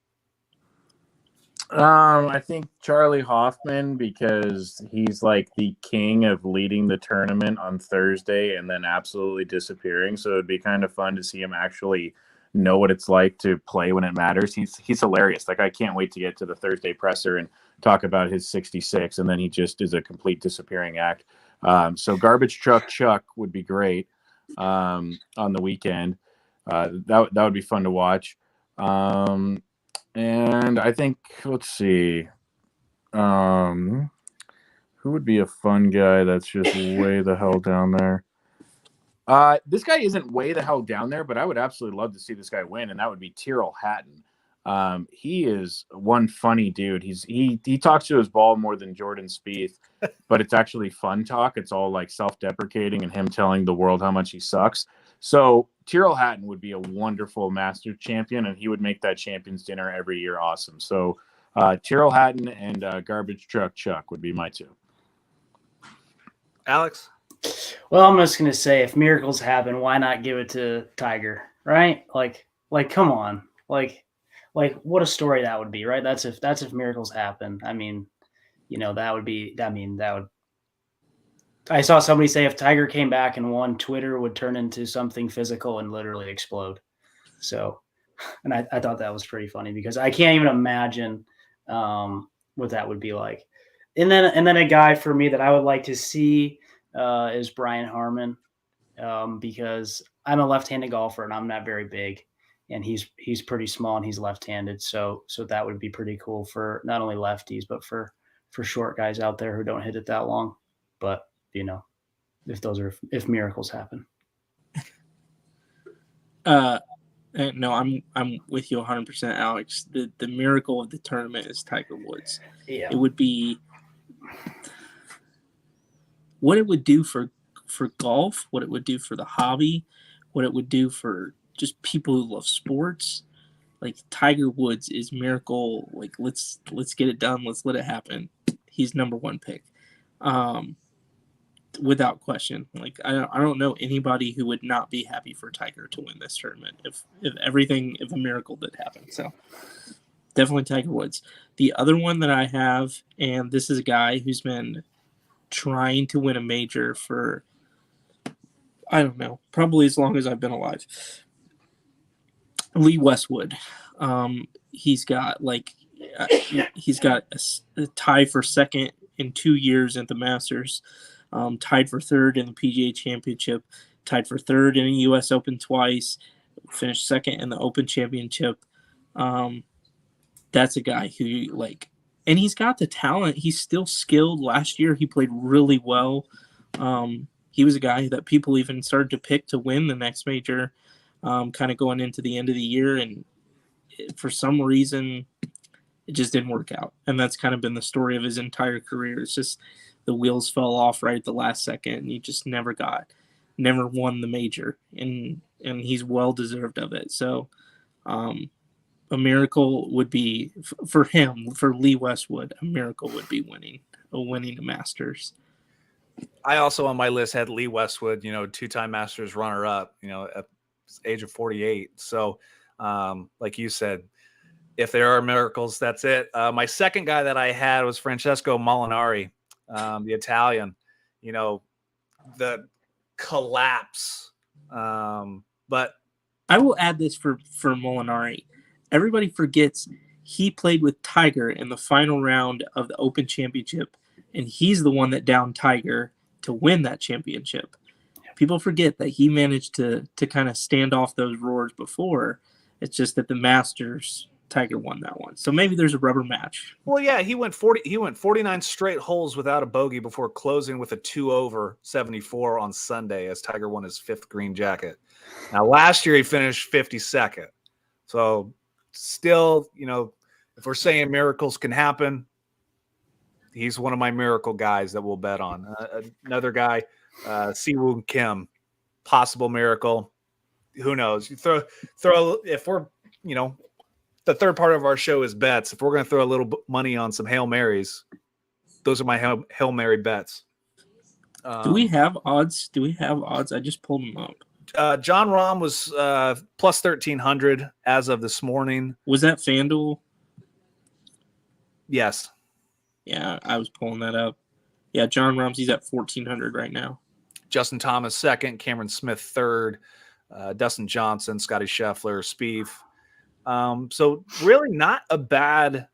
S6: I think Charlie Hoffman, because he's like the king of leading the tournament on Thursday and then absolutely disappearing. So it'd be kind of fun to see him actually know what it's like to play when it matters. He's hilarious. Like I can't wait to get to the Thursday presser and talk about his 66, and then he just is a complete disappearing act. So Garbage Truck Chuck would be great on the weekend. That would be fun to watch. And I think, let's see, who would be a fun guy that's just way the hell down there? This guy isn't way the hell down there, but I would absolutely love to see this guy win, and that would be Tyrell Hatton. He is one funny dude. He talks to his ball more than Jordan Spieth, but it's actually fun talk. It's all like self-deprecating and him telling the world how much he sucks. So Tyrell Hatton would be a wonderful Masters champion, and he would make that Champions Dinner every year awesome. So Tyrell Hatton and Garbage Truck Chuck would be my 2.
S2: Alex?
S5: Well, I'm just gonna say, if miracles happen, why not give it to Tiger, right? Like, come on, like what a story that would be, right? That's if miracles happen. I mean, that would be. I mean, that would. I saw somebody say if Tiger came back and won, Twitter would turn into something physical and literally explode. So, and I thought that was pretty funny because I can't even imagine what that would be like. And then a guy for me that I would like to see is Brian Harmon, because I'm a left-handed golfer and I'm not very big, and he's pretty small and he's left-handed. So that would be pretty cool for not only lefties but for short guys out there who don't hit it that long. But if miracles happen.
S4: No, I'm with you 100%, Alex. The miracle of the tournament is Tiger Woods.
S5: Yeah.
S4: It would be what it would do for golf, what it would do for the hobby, what it would do for just people who love sports. Like Tiger Woods is miracle. Like let's get it done. Let's let it happen. He's number 1 pick. Without question. Like I don't know anybody who would not be happy for Tiger to win this tournament if a miracle did happen. So definitely Tiger Woods. The other one that I have, and this is a guy who's been trying to win a major for, I don't know, probably as long as I've been alive. Lee Westwood. He's got a tie for second in 2 years at the Masters. Tied for third in the PGA Championship, tied for third in the U.S. Open twice, finished second in the Open Championship. that's a guy who like, and he's got the talent. He's still skilled. Last year he played really well. He was a guy that people even started to pick to win the next major, kind of going into the end of the year, and for some reason it just didn't work out. And that's kind of been the story of his entire career. It's just the wheels fell off right at the last second, and he just never won the major, and he's well deserved of it. So a miracle would be for him, for Lee Westwood, a miracle would be winning the Masters.
S2: I also on my list had Lee Westwood, two-time Masters runner-up, at the age of 48. So like you said, if there are miracles, that's it. My second guy that I had was Francesco Molinari, the Italian, the collapse. But
S4: I will add this for Molinari. Everybody forgets he played with Tiger in the final round of the Open Championship, and he's the one that downed Tiger to win that championship. People forget that he managed to kind of stand off those roars before. It's just that the Masters, Tiger won that one. So maybe there's a rubber match.
S2: Well, yeah, he went 49 straight holes without a bogey before closing with a 2-over 74 on Sunday as Tiger won his 5th green jacket. Now, last year he finished 52nd. So still, if we're saying miracles can happen, he's one of my miracle guys that we'll bet on. Another guy, Siwoo Kim, possible miracle. Who knows? You throw if we're, the third part of our show is bets. If we're going to throw a little money on some Hail Marys, those are my Hail Mary bets.
S4: Do we have odds? I just pulled them up.
S2: John Rahm was plus 1,300 as of this morning.
S4: Was that FanDuel?
S2: Yes.
S4: Yeah, I was pulling that up. Yeah, John Rahm's, he's at 1,400 right now.
S2: Justin Thomas second, Cameron Smith third, Dustin Johnson, Scotty Scheffler, Spieth. So really not a bad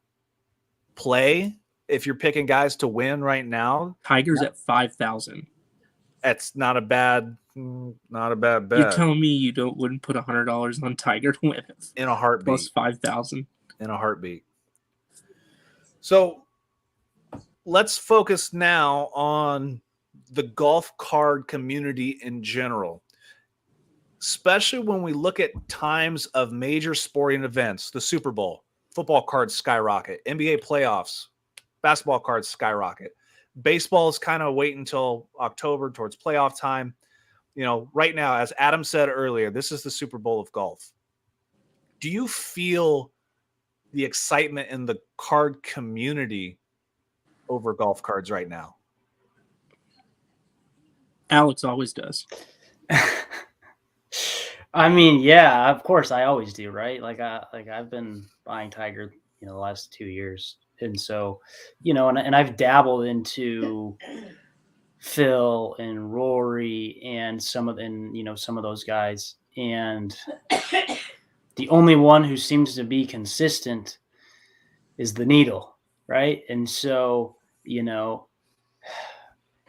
S2: play if you're picking guys to win right now.
S4: Tiger's at 5,000.
S2: That's not a bad bet.
S4: You're telling me you wouldn't put $100 on Tiger to win it?
S2: In a heartbeat.
S4: Plus 5,000.
S2: In a heartbeat. So let's focus now on the golf card community in general, especially when we look at times of major sporting events. The Super Bowl, football cards skyrocket, NBA playoffs, basketball cards skyrocket. Baseball is kind of waiting until October towards playoff time. Right now, as Adam said earlier, this is the Super Bowl of golf. Do you feel the excitement in the card community over golf cards right now?
S4: Alex always does.
S5: I mean, yeah, of course, I always do, right? I've been buying Tiger, the last 2 years, and so, and I've dabbled into Phil and Rory and some of those guys, and the only one who seems to be consistent is the needle, right? And so,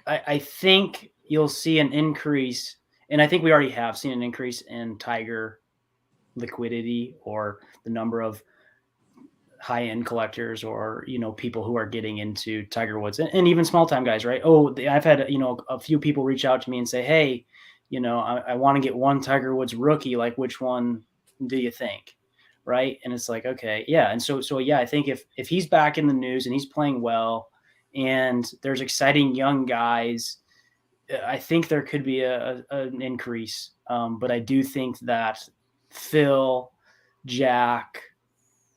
S5: I think you'll see an increase, and I think we already have seen an increase in Tiger liquidity, or the number of high-end collectors, or people who are getting into Tiger Woods, and even small-time guys, right? I've had a few people reach out to me and say, hey, I want to get one Tiger Woods rookie. Like, which one do you think? Right? And it's like, okay, yeah. And so yeah, I think if he's back in the news and he's playing well, and there's exciting young guys, I think there could be an increase. But I do think that Phil, Jack,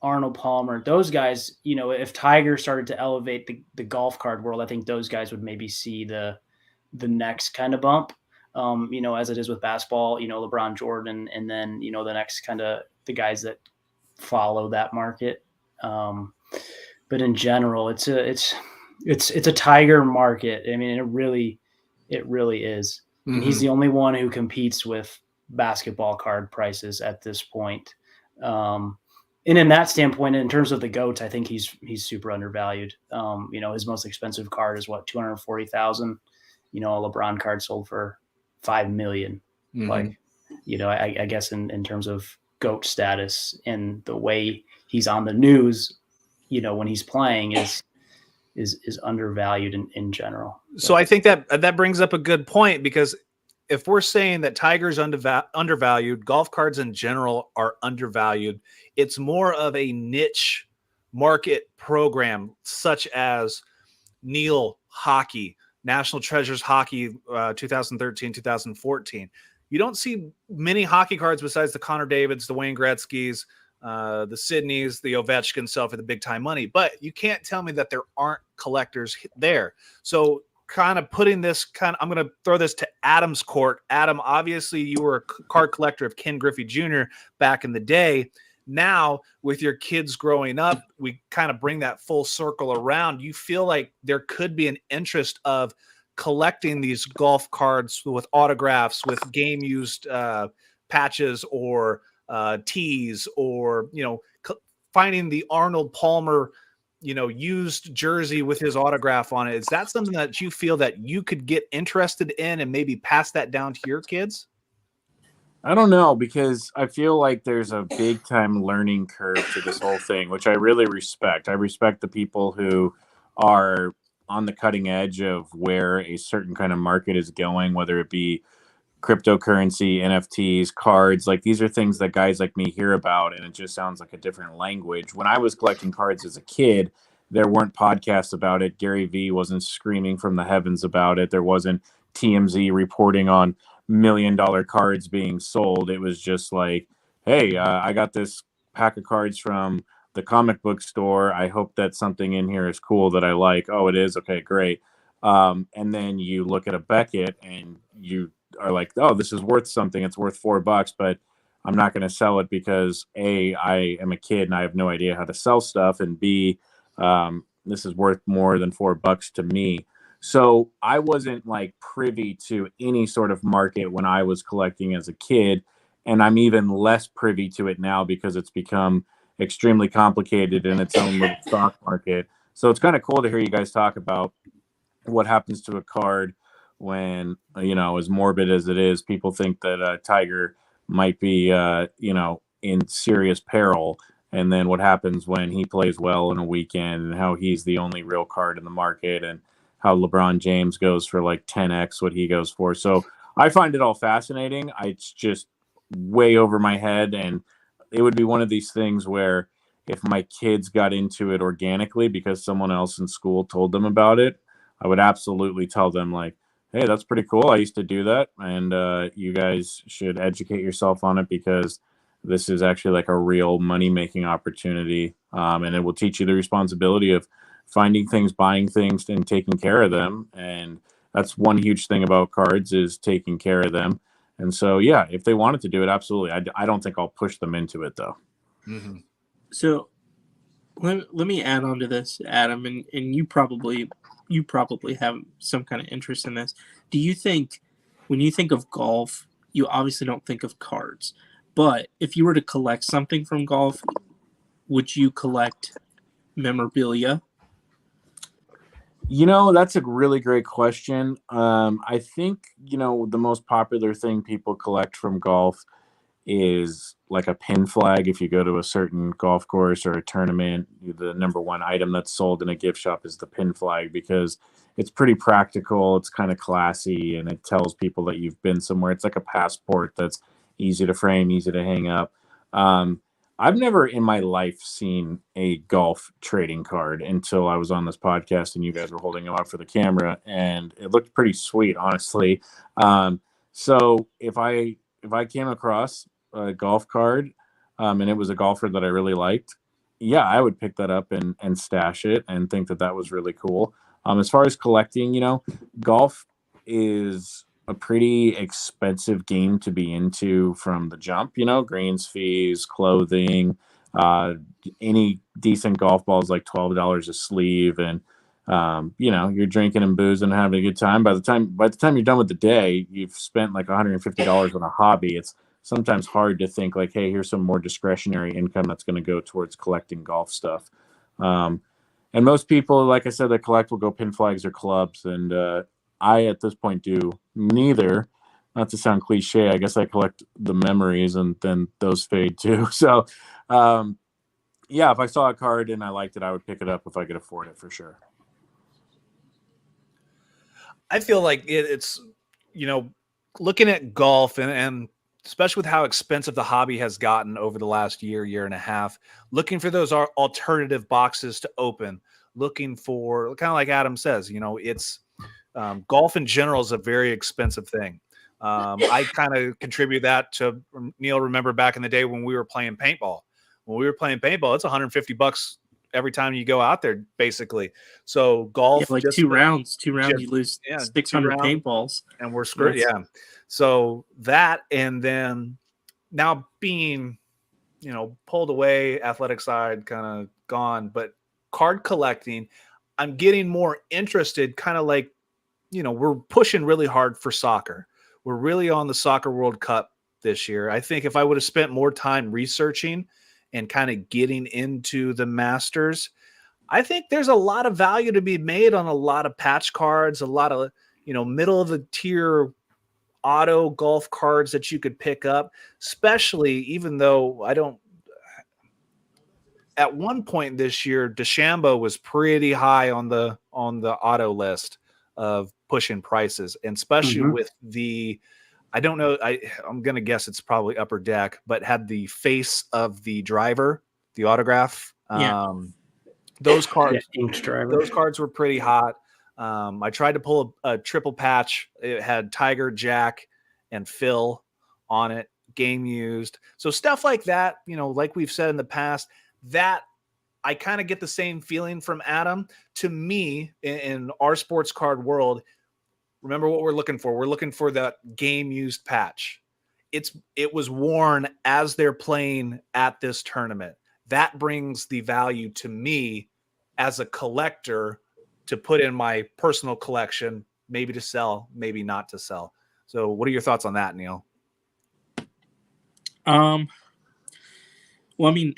S5: Arnold Palmer, those guys, if Tiger started to elevate the golf card world, I think those guys would maybe see the next kind of bump, as it is with basketball, LeBron, Jordan, and then, the next kind of the guys that follow that market. But in general, it's a Tiger market. I mean, it really is. Mm-hmm. And he's the only one who competes with basketball card prices at this point. And in that standpoint, in terms of the GOATs, I think he's super undervalued. His most expensive card is what, $240,000. A LeBron card sold for $5 million. Mm-hmm. I guess in terms of GOAT status and the way he's on the news when he's playing is undervalued in general.
S2: So I think that brings up a good point, because if we're saying that Tiger's undervalued, golf cards in general are undervalued, it's more of a niche market program, such as Neil Hockey, National Treasures Hockey, 2013, 2014. You don't see many hockey cards besides the Connor Davids, the Wayne Gretzky's, the Sydneys, the Ovechkin sell for the big time money. But you can't tell me that there aren't collectors there. So kind of putting this I'm going to throw this to Adam's court. Adam, obviously you were a card collector of Ken Griffey Jr. back in the day. Now with your kids growing up, we kind of bring that full circle around. You feel like there could be an interest of collecting these golf cards with autographs, with game used patches or tees, or, finding the Arnold Palmer, used jersey with his autograph on it. Is that something that you feel that you could get interested in and maybe pass that down to your kids?
S6: I don't know, because I feel like there's a big time learning curve to this whole thing, which I really respect. I respect the people who are on the cutting edge of where a certain kind of market is going, whether it be cryptocurrency, NFTs, cards. Like, these are things that guys like me hear about, and it just sounds like a different language. When I was collecting cards as a kid, there weren't podcasts about it. Gary Vee wasn't screaming from the heavens about it. There wasn't TMZ reporting on $1 million cards being sold. It was just like, hey, I got this pack of cards from the comic book store. I hope that something in here is cool that I like. Oh, it is? Okay, great. And then you look at a Beckett and you are like, oh, this is worth something. It's worth $4, but I'm not going to sell it because A, I am a kid and I have no idea how to sell stuff, and B, this is worth more than $4 to me. So I wasn't like privy to any sort of market when I was collecting as a kid, and I'm even less privy to it now because it's become extremely complicated in its own little stock market. So it's kind of cool to hear you guys talk about what happens to a card when, as morbid as it is, people think that Tiger might be, in serious peril. And then what happens when he plays well in a weekend, and how he's the only real card in the market, and how LeBron James goes for like 10x what he goes for. So I find it all fascinating. It's just way over my head. And it would be one of these things where if my kids got into it organically because someone else in school told them about it, I would absolutely tell them, like, hey, that's pretty cool. I used to do that. And you guys should educate yourself on it, because this is actually like a real money-making opportunity. And it will teach you the responsibility of finding things, buying things, and taking care of them. And that's one huge thing about cards, is taking care of them. And so, yeah, if they wanted to do it, absolutely. I don't think I'll push them into it, though.
S2: Mm-hmm.
S4: So let me add on to this, Adam, and you probably have some kind of interest in this. Do you think, when you think of golf, you obviously don't think of cards, but if you were to collect something from golf, would you collect memorabilia?
S6: That's a really great question. I think, the most popular thing people collect from golf is like a pin flag. If you go to a certain golf course or a tournament, the number one item that's sold in a gift shop is the pin flag, because it's pretty practical. It's kind of classy, and it tells people that you've been somewhere. It's like a passport that's easy to frame, easy to hang up. I've never in my life seen a golf trading card until I was on this podcast and you guys were holding them up for the camera, and it looked pretty sweet, honestly. So if I came across a golf card, and it was a golfer that I really liked, yeah, I would pick that up and stash it and think that was really cool. As far as collecting, golf is a pretty expensive game to be into from the jump. Greens, fees, clothing, any decent golf ball is like $12 a sleeve, and you're drinking and boozing and having a good time. By the time you're done with the day, you've spent like $150 on a hobby. It's sometimes hard to think like, hey, here's some more discretionary income that's going to go towards collecting golf stuff. And most people, like I said, that collect will go pin flags or clubs, and I, at this point, do neither. Not to sound cliche, I guess I collect the memories, and then those fade too. So, Yeah, if I saw a card and I liked it, I would pick it up if I could afford it for sure.
S2: I feel like it's, looking at golf and especially with how expensive the hobby has gotten over the last year and a half, looking for those alternative boxes to open, looking for, kind of like Adam says, it's golf in general is a very expensive thing. I kind of contribute that to Neil. Remember back in the day when we were playing paintball? When we were playing paintball, it's $150 every time you go out there, basically. So golf,
S4: like two rounds, you lose 600 paintballs,
S2: and we're screwed. Yeah. So that, and then now being, pulled away, athletic side kind of gone, but card collecting, I'm getting more interested. Kind of like, we're pushing really hard for soccer. We're really on the Soccer World Cup this year. I think if I would have spent more time researching and kind of getting into the Masters, I think there's a lot of value to be made on a lot of patch cards, a lot of, middle of the tier auto golf cards that you could pick up, especially even though at one point this year, DeChambeau was pretty high on the auto list of pushing prices, and especially with the, I don't know, I'm going to guess it's probably Upper Deck, but had the face of the driver, the autograph. Those cards, those cards were pretty hot. I tried to pull a triple patch. It had Tiger, Jack, and Phil on it, game used. So stuff like that, like we've said in the past, that I kind of get the same feeling from Adam. To me, in our sports card world, remember what we're looking for. We're looking for that game used patch. It was worn as they're playing at this tournament. That brings the value to me as a collector to put in my personal collection, maybe to sell, maybe not to sell. So what are your thoughts on that, Neil?
S4: Well, I mean,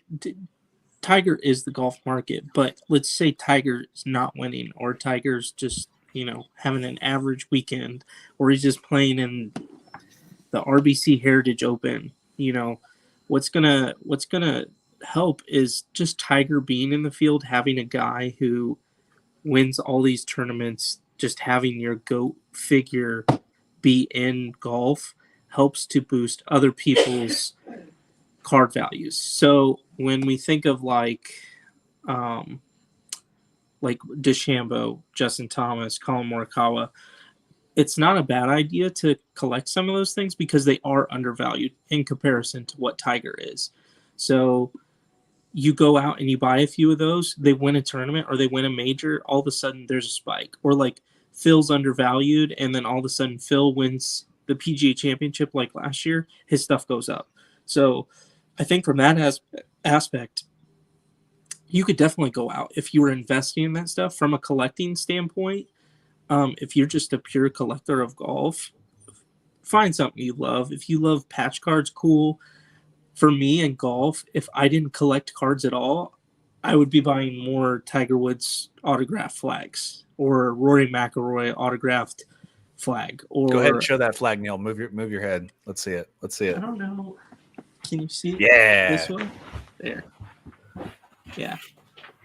S4: Tiger is the golf market, but let's say Tiger's not winning, or Tiger's just, having an average weekend, or he's just playing in the RBC Heritage Open. What's gonna help is just Tiger being in the field, having a guy who wins all these tournaments, just having your GOAT figure be in golf helps to boost other people's card values. So when we think of like DeChambeau, Justin Thomas, Colin Morikawa, it's not a bad idea to collect some of those things because they are undervalued in comparison to what Tiger is. So you go out and you buy a few of those, they win a tournament or they win a major, all of a sudden there's a spike. Or like Phil's undervalued, and then all of a sudden Phil wins the PGA Championship like last year, his stuff goes up. So I think from that aspect, you could definitely go out if you were investing in that stuff from a collecting standpoint. If you're just a pure collector of golf, find something you love. If you love patch cards, cool. For me in golf, if I didn't collect cards at all, I would be buying more Tiger Woods autographed flags or Rory McIlroy autographed flag. Or
S2: go ahead and show that flag, Neil. Move your head. Let's see it.
S4: I don't know. Can you see it?
S2: Yeah.
S4: This one? There. Yeah.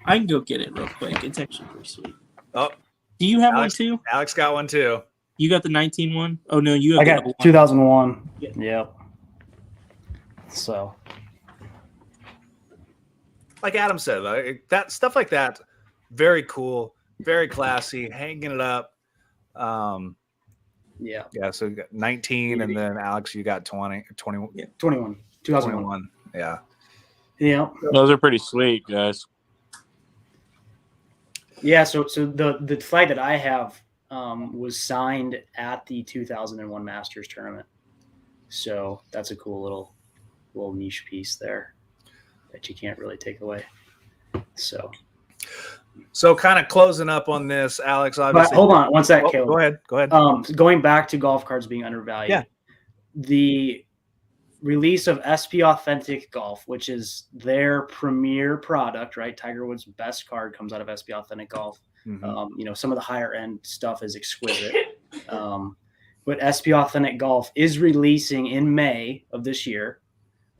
S4: I can go get it real quick. It's actually pretty sweet.
S2: Oh.
S4: Do you have
S2: Alex,
S4: one too?
S2: Alex got one too.
S4: You got the 19 one? Oh, no, you have
S5: I got 2001.
S4: Yeah.
S5: Yep. So.
S2: Like Adam said, that stuff like that, very cool, very classy, hanging it up.
S5: Yeah.
S2: So you got 19, and then Alex, you got 20.
S5: Yeah, 21. 2001.
S2: Yeah.
S5: Yeah.
S6: Those are pretty sweet, guys.
S5: Yeah, so the flag that I have was signed at the 2001 Masters tournament. So that's a cool little niche piece there that you can't really take away. So
S2: kind of closing up on this, Alex. Obviously,
S5: but hold on one sec, Caleb.
S2: Go ahead.
S5: Going back to golf cards being undervalued.
S2: Yeah.
S3: the release of SP Authentic Golf, which is their premier product, right? Tiger Woods' best card comes out of SP Authentic Golf.
S2: Mm-hmm.
S3: You know, some of the higher end stuff is exquisite. But SP Authentic Golf is releasing in May of this year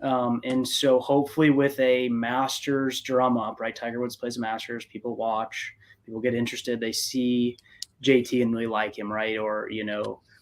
S5: And so hopefully with a Masters drum up, right? Tiger Woods plays Masters, people watch, people get interested, they see JT and really like him, right? Or,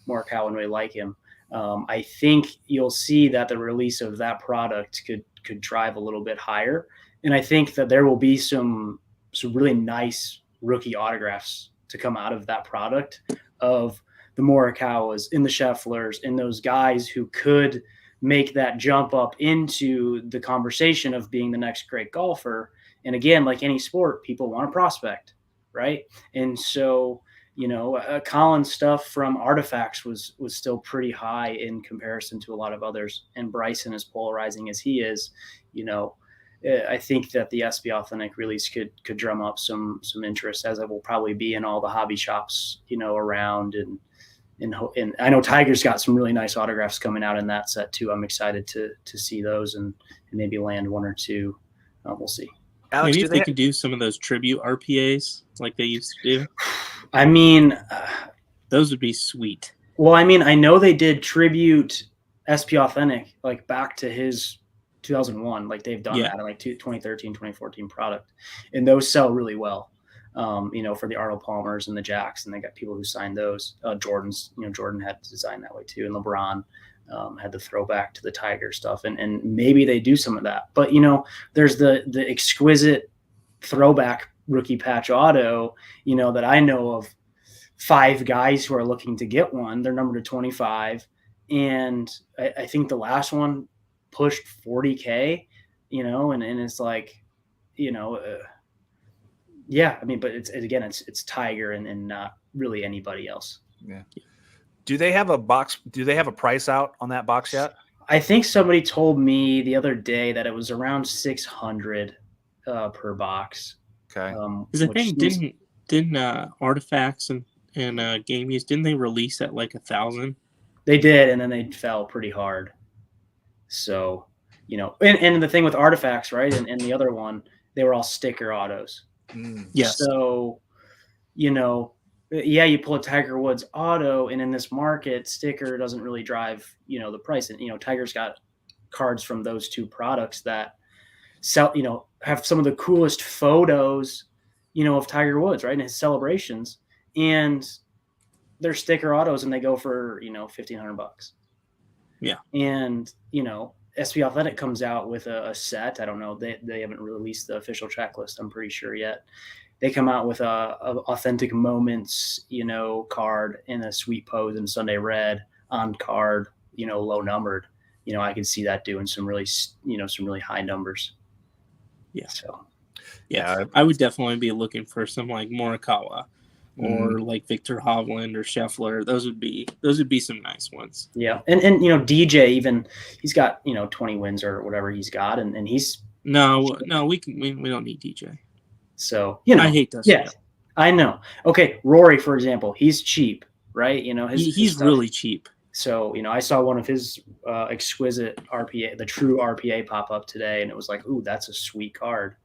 S5: Morikawa and really like him. I think you'll see that the release of that product could drive a little bit higher. And I think that there will be some really nice rookie autographs to come out of that product of the Morikawas, in the Schefflers, in those guys who could make that jump up into the conversation of being the next great golfer. And again, like any sport, people want to prospect, right? And so, Colin's stuff from Artifacts was still pretty high in comparison to a lot of others. And Bryson, as polarizing as he is, I think that the SB Authentic release could drum up some interest, as it will probably be in all the hobby shops, around. And I know Tiger's got some really nice autographs coming out in that set too. I'm excited to see those and maybe land one or two. We'll see.
S2: Alex,
S4: Maybe if they can do some of those tribute RPAs like they used to do.
S5: I mean,
S4: those would be sweet.
S5: Well, I mean, I know they did tribute SP Authentic like back to his 2001. Like they've done that in like 2013, 2014 product, and those sell really well. For the Arnold Palmers and the Jacks, and they got people who signed those. Jordan's, Jordan had designed that way too, and LeBron had the throwback to the Tiger stuff, and maybe they do some of that. But there's the exquisite throwback rookie patch auto, that I know of 5 guys who are looking to get one. They're numbered to 25, and I think the last one pushed 40K, and it's like, yeah, I mean, but it's Tiger and not really anybody else.
S2: Yeah. Do they have a box? Do they have a price out on that box yet?
S5: I think somebody told me the other day that it was around 600 per box.
S2: Okay.
S4: Because I think didn't Artifacts and Game Use, didn't they release at like 1,000?
S5: They did, and then they fell pretty hard. So, and the thing with Artifacts, right, and the other one, they were all sticker autos.
S4: Yes.
S5: So, you pull a Tiger Woods auto, and in this market, sticker doesn't really drive, the price. And, Tiger's got cards from those 2 products that sell, have some of the coolest photos, of Tiger Woods, right, in his celebrations. And they're sticker autos, and they go for, $1,500.
S4: Yeah.
S5: And, SB Authentic comes out with a set. I don't know. They haven't released the official checklist, I'm pretty sure, yet. They come out with a Authentic Moments, card in a sweet pose in Sunday Red on card, low numbered. I could see that doing some really high numbers.
S4: Yeah.
S5: So,
S4: yeah, I would definitely be looking for some like Morikawa or like Victor Hovland or Scheffler. Those would be some nice ones.
S5: Yeah. And DJ, even he's got, 20 wins or whatever he's got. And he's
S4: we don't need DJ.
S5: So,
S4: I hate those.
S5: Yeah, I know. Okay. Rory, for example, he's cheap, right?
S4: He's really cheap.
S5: So, I saw one of his exquisite RPA, the true RPA pop up today. And it was like, ooh, that's a sweet card,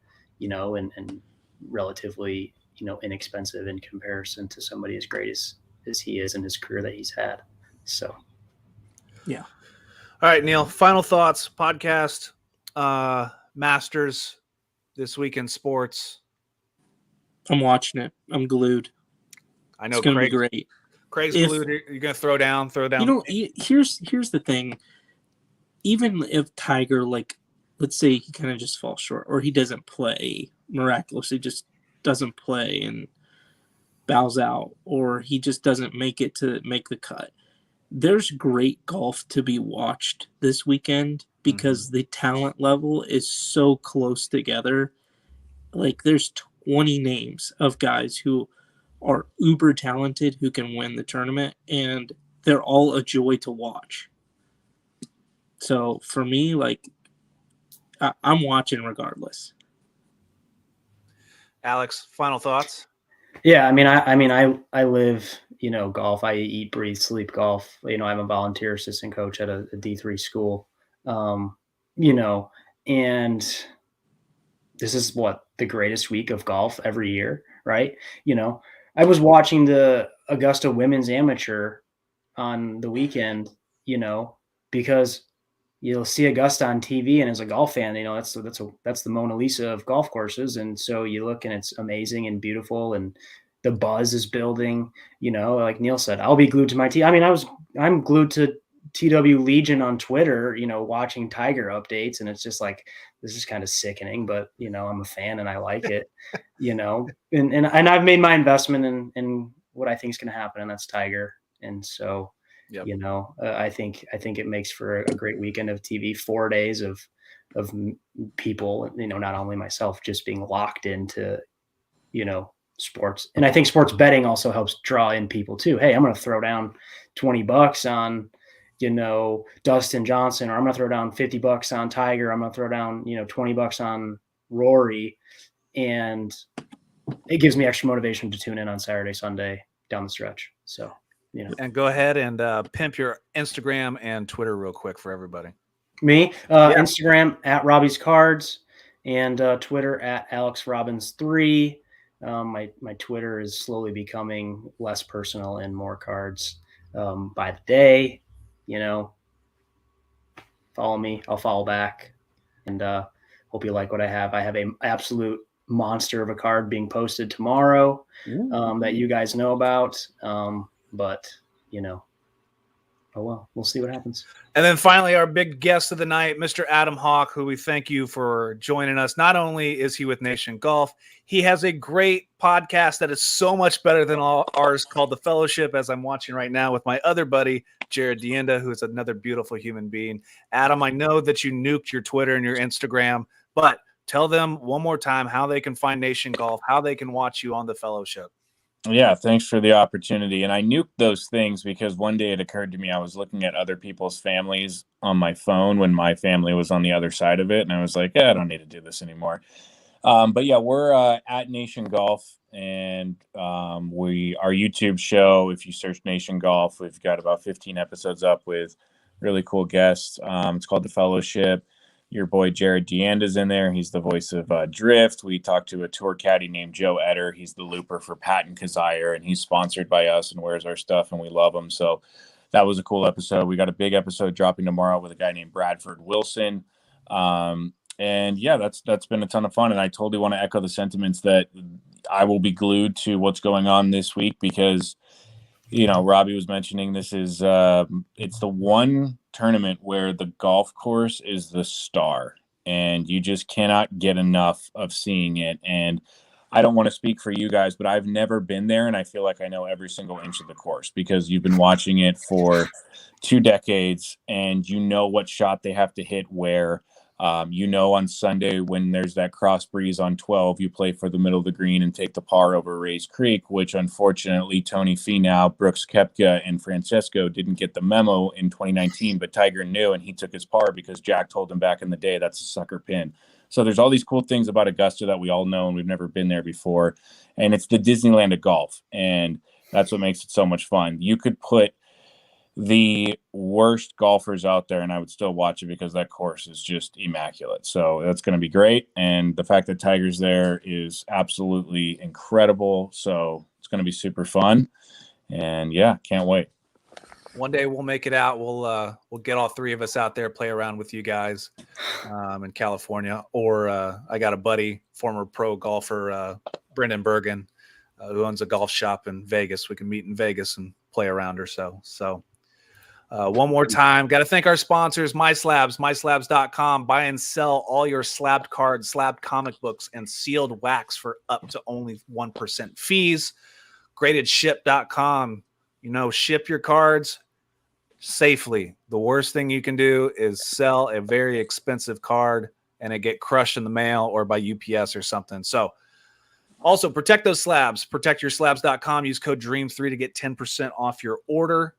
S5: and relatively, inexpensive in comparison to somebody as great as he is in his career that he's had. So,
S2: yeah. All right, Neil, final thoughts, podcast, Masters this week in sports.
S4: I'm watching it. I'm glued.
S2: I know
S4: it's going to be great.
S2: Craig's glued. You're going to throw down.
S4: Here's the even if Tiger, like, let's say he kind of just falls short, or he doesn't play miraculously, just doesn't play and bows out, or he just doesn't make it to make the cut. There's great golf to be watched this weekend because the talent level is so close together. Like, there's 20 names of guys who are uber talented who can win the tournament, and they're all a joy to watch. So for me, like, I'm watching regardless.
S2: Alex, final thoughts?
S5: Yeah, I live, golf. I eat, breathe, sleep golf. I'm a volunteer assistant coach at a D3 school. And this is the greatest week of golf every year, right? I was watching the Augusta Women's Amateur on the weekend, because you'll see Augusta on TV, and as a golf fan, that's the Mona Lisa of golf courses. And so you look, and it's amazing and beautiful, and the buzz is building. Like Neil said, I'll be glued to my TV. I mean, I'm glued to TW Legion on Twitter, watching Tiger updates, and it's just like, this is kind of sickening, but I'm a fan and I like it, and I've made my investment in what I think is going to happen, and that's Tiger. And so,
S2: Yep.
S5: I think it makes for a great weekend of TV, 4 days of people, not only myself, just being locked into, sports. And I think sports betting also helps draw in people too. Hey, I'm going to throw down $20 on, Dustin Johnson, or I'm going to throw down $50 on Tiger. I'm going to throw down, $20 on Rory. And it gives me extra motivation to tune in on Saturday, Sunday down the stretch. So,
S2: And go ahead and pimp your Instagram and Twitter real quick for everybody.
S5: Me, Instagram at Robbie's Cards, and Twitter at AlexRobbins3. My Twitter is slowly becoming less personal and more cards by the day. Follow me, I'll follow back, and hope you like what I have. I have an absolute monster of a card being posted tomorrow that you guys know about. But oh well, we'll see what happens.
S2: And then finally, our big guest of the night, Mr. Adam Hawk, who we thank you for joining us. Not only is he with Nation Golf, he has a great podcast that is so much better than all ours, called The Fellowship, as I'm watching right now with my other buddy, Jared Dienda, who is another beautiful human being. Adam, I know that you nuked your Twitter and your Instagram, but tell them one more time how they can find Nation Golf, how they can watch you on The Fellowship.
S6: Yeah, thanks for the opportunity. And I nuked those things because one day it occurred to me, I was looking at other people's families on my phone when my family was on the other side of it. And I was like, I don't need to do this anymore. But yeah, we're at Nation Golf, and our YouTube show, if you search Nation Golf, we've got about 15 episodes up with really cool guests. It's called The Fellowship. Your boy Jared Dienda's in there. He's the voice of Drift. We talked to a tour caddy named Joe Etter. He's the looper for Patton Kazire, and he's sponsored by us and wears our stuff, and we love him. So that was a cool episode. We got a big episode dropping tomorrow with a guy named Bradford Wilson. And yeah, that's been a ton of fun. And I totally want to echo the sentiments that I will be glued to what's going on this week, because Robbie was mentioning this is it's the one tournament where the golf course is the star, and you just cannot get enough of seeing it. And I don't want to speak for you guys, but I've never been there, and I feel like I know every single inch of the course because you've been watching it for 2 decades, and what shot they have to hit where. On Sunday when there's that cross breeze on 12, you play for the middle of the green and take the par over Rays Creek, which unfortunately Tony Finau, Brooks Koepka, and Francesco didn't get the memo in 2019, but Tiger knew, and he took his par because Jack told him back in the day that's a sucker pin. So there's all these cool things about Augusta that we all know, and we've never been there before. And it's the Disneyland of golf, and that's what makes it so much fun. You could put the worst golfers out there and I would still watch it because that course is just immaculate. So that's going to be great. And the fact that Tiger's there is absolutely incredible. So it's going to be super fun. And yeah, can't wait.
S2: One day we'll make it out. We'll get all 3 of us out there, play around with you guys in California. Or I got a buddy, former pro golfer, Brendan Bergen, who owns a golf shop in Vegas. We can meet in Vegas and play around or so. So one more time, got to thank our sponsors, MySlabs.com. Buy and sell all your slabbed cards, slabbed comic books, and sealed wax for up to only 1% fees. GradedShip.com. Ship your cards safely. The worst thing you can do is sell a very expensive card and it get crushed in the mail or by UPS or something. So also protect those slabs. ProtectYourSlabs.com. Use code DREAM3 to get 10% off your order.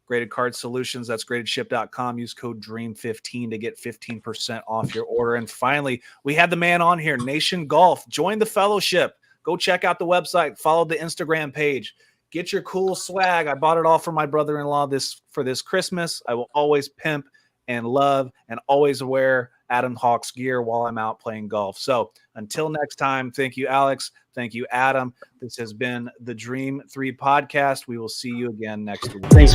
S2: Graded Card Solutions, that's gradedship.com. Use code DREAM15 to get 15% off your order. And finally, we had the man on here, Nation Golf. Join the fellowship. Go check out the website. Follow the Instagram page. Get your cool swag. I bought it all for my brother-in-law for this Christmas. I will always pimp and love and always wear Adam Hawk's gear while I'm out playing golf. So until next time, thank you, Alex. Thank you, Adam. This has been the Dream 3 podcast. We will see you again next week.
S5: Thanks.